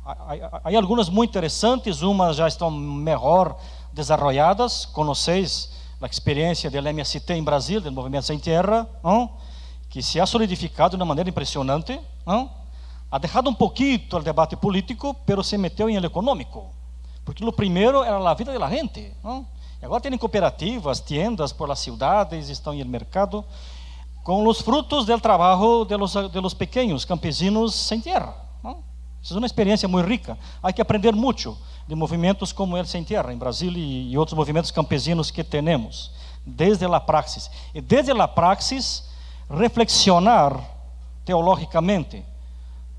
[SPEAKER 2] Há algumas muito interessantes, umas já estão melhor desenvolvidas. Conheceis a experiência do MST em Brasil, do Movimento Sem Terra, não? Que se ha solidificado de uma maneira impressionante, não? Ha deixado um pouquinho o debate político, pero se meteu em el econômico, porque o primeiro era a vida da gente, não? E agora tem cooperativas, tiendas por las cidades, estão no mercado, com os frutos do trabalho de los pequenos campesinos sem terra, não? Isso é uma experiência muito rica. Há que aprender muito de movimentos como el Sem Terra em Brasil e outros movimentos campesinos que temos, desde a praxis. E desde a praxis, reflexionar teológicamente,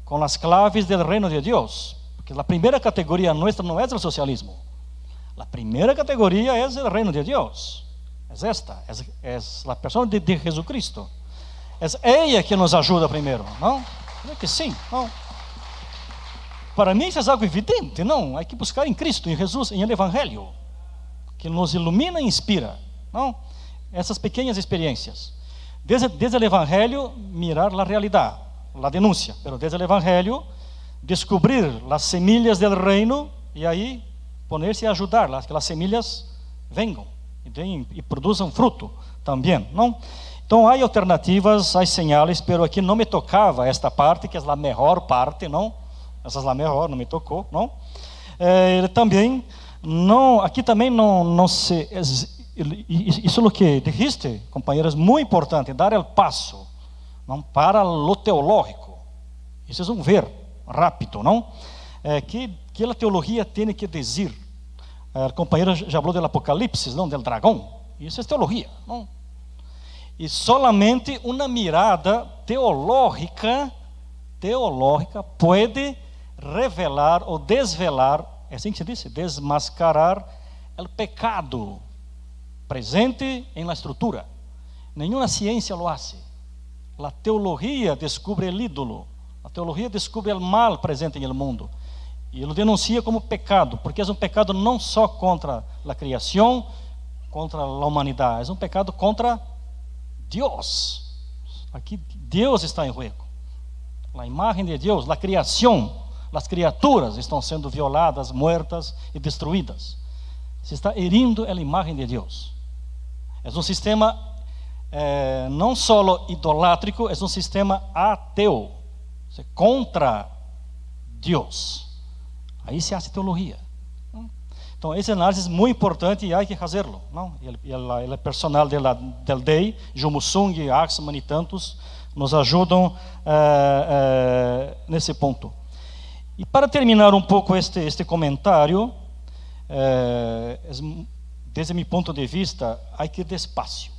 [SPEAKER 2] con las claves del reino de Dios, porque la primera categoría nuestra no es el socialismo, la primera categoría es el reino de Dios, es esta, es la persona de Jesucristo, es ella que nos ayuda primero, ¿no? Creo que sí, ¿no? Para mí eso es algo evidente, ¿no? Hay que buscar en Cristo, en Jesús, en el Evangelio, que nos ilumina e inspira, ¿no? Essas pequeñas experiencias. Desde el Evangelio, mirar la realidad, la denuncia, pero desde el Evangelio, descubrir las semillas del reino y ahí ponerse a ayudar, que las semillas vengan y produzam fruto também, não? Então, há alternativas, há señales, pero aqui não me tocava esta parte, que é a melhor parte, não? Essa é a melhor, não me tocou, não? Também, não, aqui também não se... Isso é o que dijiste, companheiro, é muito importante, dar o passo, não, para o teológico. Isso é ver rápido, não? Que a teologia tem que dizer. O companheiro já falou do Apocalipse, não, do dragão. Isso é teologia, não? E solamente uma mirada teológica pode revelar ou desvelar, é assim que se diz, desmascarar o pecado presente em la estrutura. Nenhuma ciência lo hace. A teologia descobre o ídolo. A teologia descobre o mal presente no mundo. E ele denuncia como pecado, porque é um pecado não só contra a criação, contra a humanidade, é um pecado contra Deus. Aqui Deus está em jogo. A imagem de Deus, a criação, as criaturas estão sendo violadas, muertas e destruídas. Se está herindo a imagem de Deus. É um sistema não só idolátrico, é um sistema ateu, contra Deus. Aí se hace teologia. Então, essa análise é muito importante e há que fazê-lo. E o personal del DEI, Jumo Sung, Axman e tantos, nos ajudam nesse ponto. E para terminar um pouco este comentário, desde meu ponto de vista, há que ir despacio.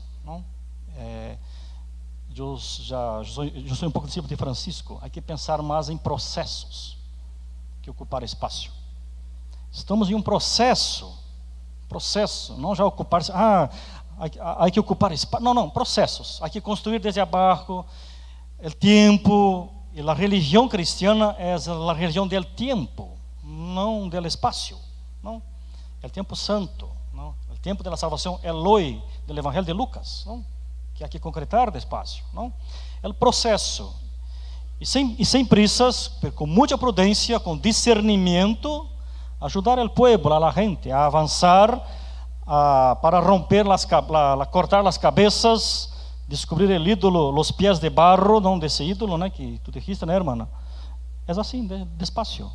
[SPEAKER 2] Eu sou um pouco discípulo de Francisco. Há que pensar mais em processos que ocupar espaço. Estamos em um processo, não já ocupar. Há que ocupar espaço. Não, processos. Há que construir desde abaixo o tempo. E a religião cristiana é a religião do tempo, não do espaço, não? É o tempo santo, não? O tempo da salvação, Eloi, do Evangelho de Lucas, não? Que há que concretar despacio, não? É o processo. E sem pressas, com muita prudência, com discernimento, ajudar o povo, a gente, a avançar, para romper, cortar as cabeças, descobrir o ídolo, os pés de barro, não desse ídolo, né, que tu dijiste, né, irmã? É assim, despacio.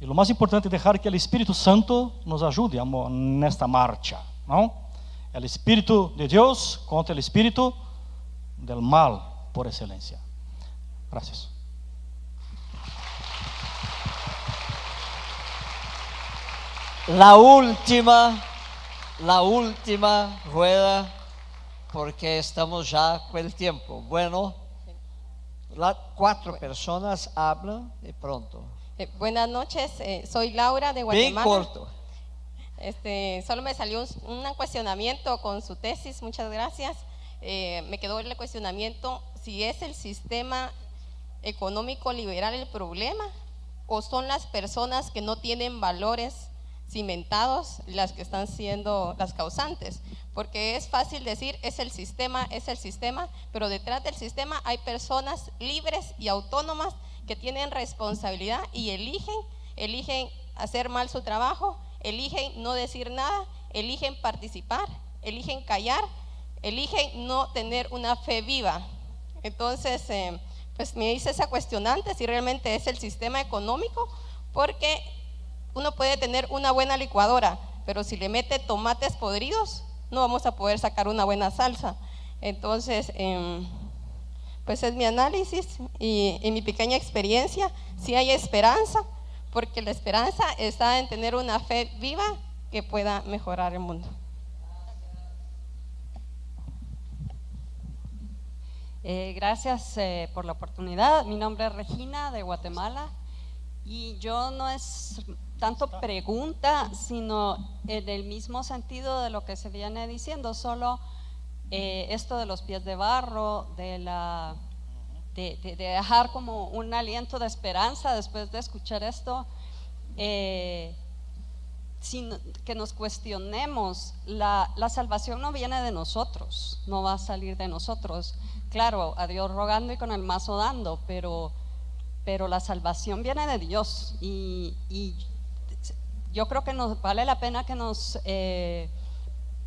[SPEAKER 2] E o mais importante é deixar que o Espírito Santo nos ajude nesta marcha, não? O Espírito de Deus contra o Espírito del mal, por excelência. Gracias.
[SPEAKER 1] La última rueda, porque estamos ya con el tiempo. Bueno, 4 personas hablan de pronto.
[SPEAKER 12] Buenas noches, soy Laura de Guatemala.
[SPEAKER 1] Bien corto.
[SPEAKER 12] Solo me salió un cuestionamiento con su tesis, muchas gracias. Me quedó el cuestionamiento si es el sistema económico liberal el problema o son las personas que no tienen valores cimentados las que están siendo las causantes, porque es fácil decir es el sistema, pero detrás del sistema hay personas libres y autónomas que tienen responsabilidad y eligen hacer mal su trabajo, eligen no decir nada, eligen participar, eligen callar, eligen no tener una fe viva. Entonces, pues me hice esa cuestionante si realmente es el sistema económico, porque uno puede tener una buena licuadora, pero si le mete tomates podridos, no vamos a poder sacar una buena salsa. Entonces, pues es mi análisis y mi pequeña experiencia. Sí hay esperanza, porque la esperanza está en tener una fe viva que pueda mejorar el mundo.
[SPEAKER 13] Gracias por la oportunidad. Mi nombre es Regina de Guatemala y yo no es tanto pregunta, sino en el mismo sentido de lo que se viene diciendo, solo esto de los pies de barro, de dejar como un aliento de esperanza después de escuchar esto, que nos cuestionemos. La salvación no viene de nosotros, no va a salir de nosotros. Claro, a Dios rogando y con el mazo dando, pero la salvación viene de Dios y yo creo que nos vale la pena que nos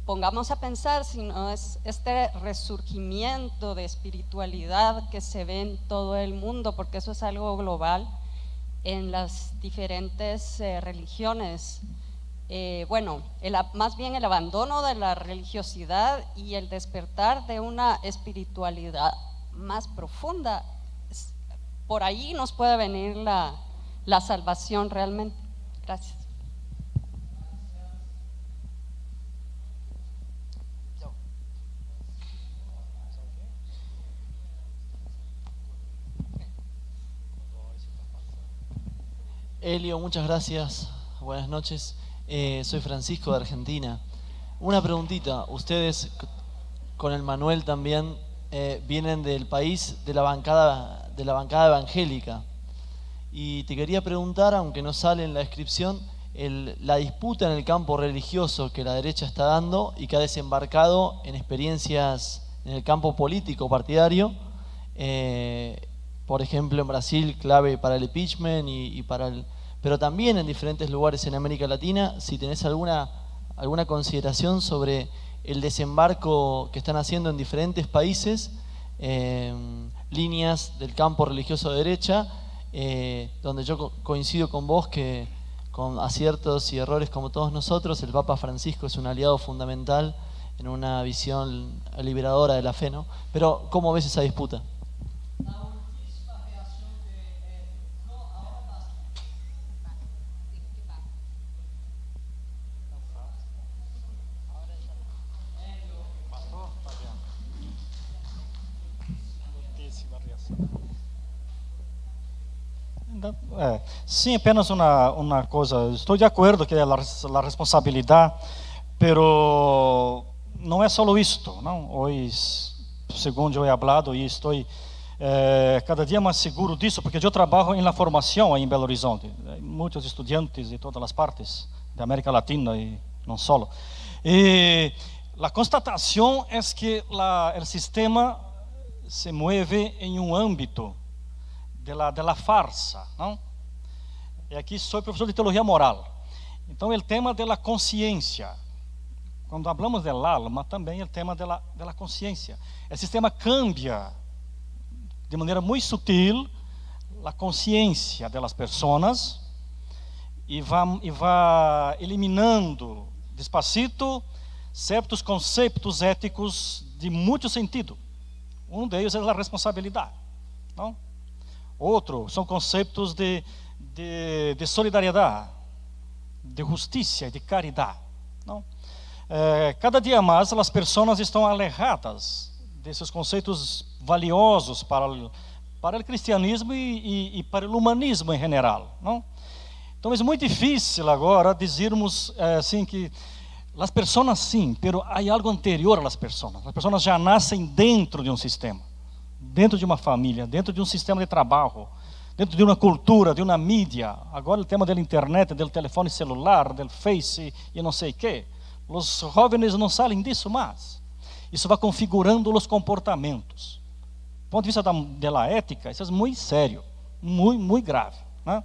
[SPEAKER 13] pongamos a pensar si no es este resurgimiento de espiritualidad que se ve en todo el mundo, porque eso es algo global en las diferentes religiones. Bueno, más bien el abandono de la religiosidad y el despertar de una espiritualidad más profunda, por ahí nos puede venir la salvación realmente. Gracias.
[SPEAKER 14] Elio, muchas gracias. Buenas noches. Soy Francisco de Argentina. Una preguntita. Ustedes con el Manuel también vienen del país de la bancada evangélica. Y te quería preguntar, aunque no sale en la descripción, la disputa en el campo religioso que la derecha está dando y que ha desembarcado en experiencias en el campo político partidario. Por ejemplo, en Brasil, clave para el impeachment pero también en diferentes lugares en América Latina. Si tenés alguna consideración sobre el desembarco que están haciendo en diferentes países, líneas del campo religioso de derecha, donde yo coincido con vos que con aciertos y errores como todos nosotros, el Papa Francisco es un aliado fundamental en una visión liberadora de la fe, ¿no? Pero ¿cómo ves esa disputa?
[SPEAKER 2] Sim, apenas uma coisa. Estou de acordo que é a responsabilidade, pero não é só isto, não. Hoje, segundo eu he hablado, e estou cada dia mais seguro disso, porque eu trabalho na formação em Belo Horizonte. Muitos estudantes de todas as partes da América Latina e não só. E a constatação é que o sistema se move em âmbito de la farsa, não? E aqui sou professor de teologia moral. Então, o tema da consciência. Quando falamos del alma, também o tema da consciência. O sistema cambia de maneira muito sutil a consciência das pessoas e vai eliminando despacito certos conceitos éticos de muito sentido. Um deles é a responsabilidade, não? Outro são conceitos de solidariedade, de justiça e de caridade, não? Cada dia mais as pessoas estão alejadas desses conceitos valiosos para o cristianismo e para o humanismo em geral, não? Então é muito difícil agora dizermos assim que as pessoas sim, pero há algo anterior às pessoas. As pessoas já nascem dentro de um sistema, dentro de uma família, dentro de um sistema de trabalho, dentro de uma cultura, de uma mídia. Agora o tema da internet, do telefone celular, do Face e não sei o quê. Os jovens não saem disso mais. Isso vai configurando os comportamentos. Do ponto de vista da ética, isso é muito sério, muito grave, né?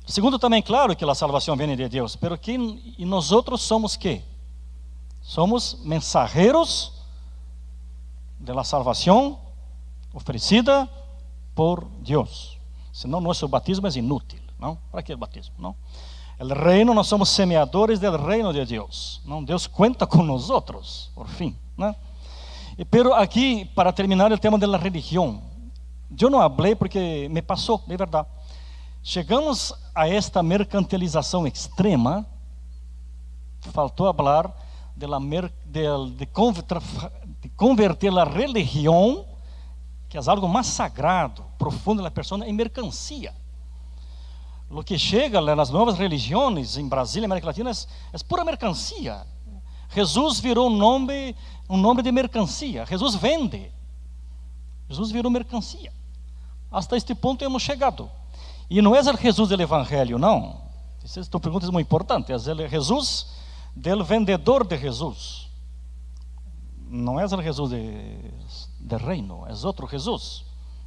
[SPEAKER 2] Segundo, também claro que a salvação vem de Deus, pero que e nós outros somos quê? Somos mensageiros da salvação oferecida por Deus. Senão nosso batismo é inútil, não? Para que o batismo, não? O reino, nós somos semeadores do reino de Deus, não? Deus conta com nós outros, por fim, né? Pero aqui, para terminar o tema da religião, eu não falei porque me passou, de verdade. Chegamos a esta mercantilização extrema, faltou falar de converter a religião que é algo mais sagrado, profundo da pessoa, é mercancia. O que chega nas novas religiões em Brasília, América Latina, é pura mercancia. Jesus virou um nome de mercancia. Jesus vende. Jesus virou mercancia. Hasta este ponto hemos chegado. E não é o Jesus do Evangelho, não. Esta pergunta é muito importante. É o Jesus del vendedor de Jesus. Não é o Jesus de reino, é outro Jesus.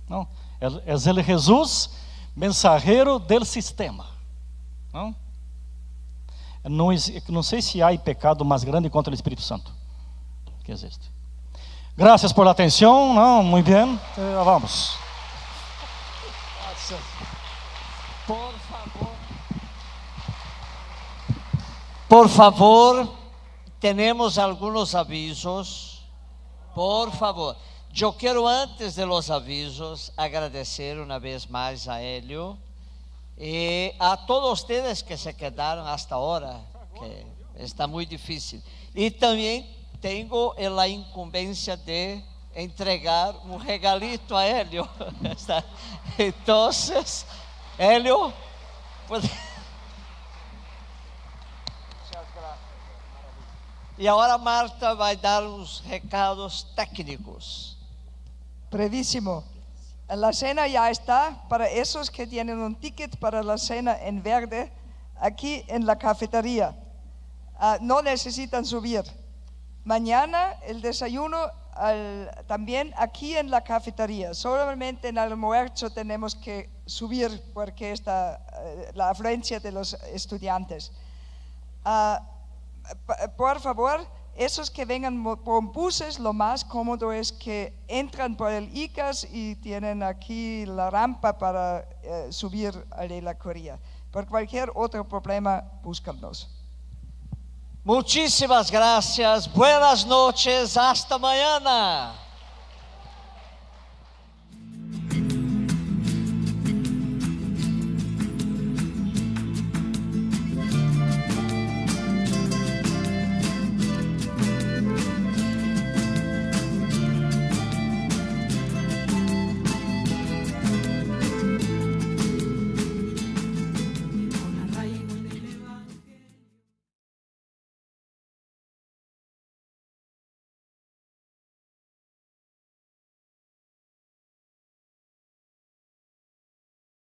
[SPEAKER 2] Não? É o Jesus mensajero del sistema. Não? Não sei se há pecado mais grande contra o Espírito Santo que existe. Graças por la atenção. Não, muito bem. Vamos.
[SPEAKER 1] Por favor, temos alguns avisos. Por favor. Eu quero, antes de los avisos, agradecer uma vez mais a Hélio e a todos vocês que se quedaram hasta agora, que está muito difícil. E também tenho a incumbência de entregar um regalito a Hélio. Então, Hélio, pode... E agora Marta vai dar uns recados técnicos.
[SPEAKER 15] Brevísimo. La cena ya está para esos que tienen un ticket para la cena en verde aquí en la cafetería. No necesitan subir. Mañana el desayuno también aquí en la cafetería. Solamente en el almuerzo tenemos que subir porque está la afluencia de los estudiantes. Por favor, esos que vengan por buses, lo más cómodo es que entran por el ICAS y tienen aquí la rampa para subir a la Corea. Por cualquier otro problema, búscanos.
[SPEAKER 1] Muchísimas gracias, buenas noches, hasta mañana.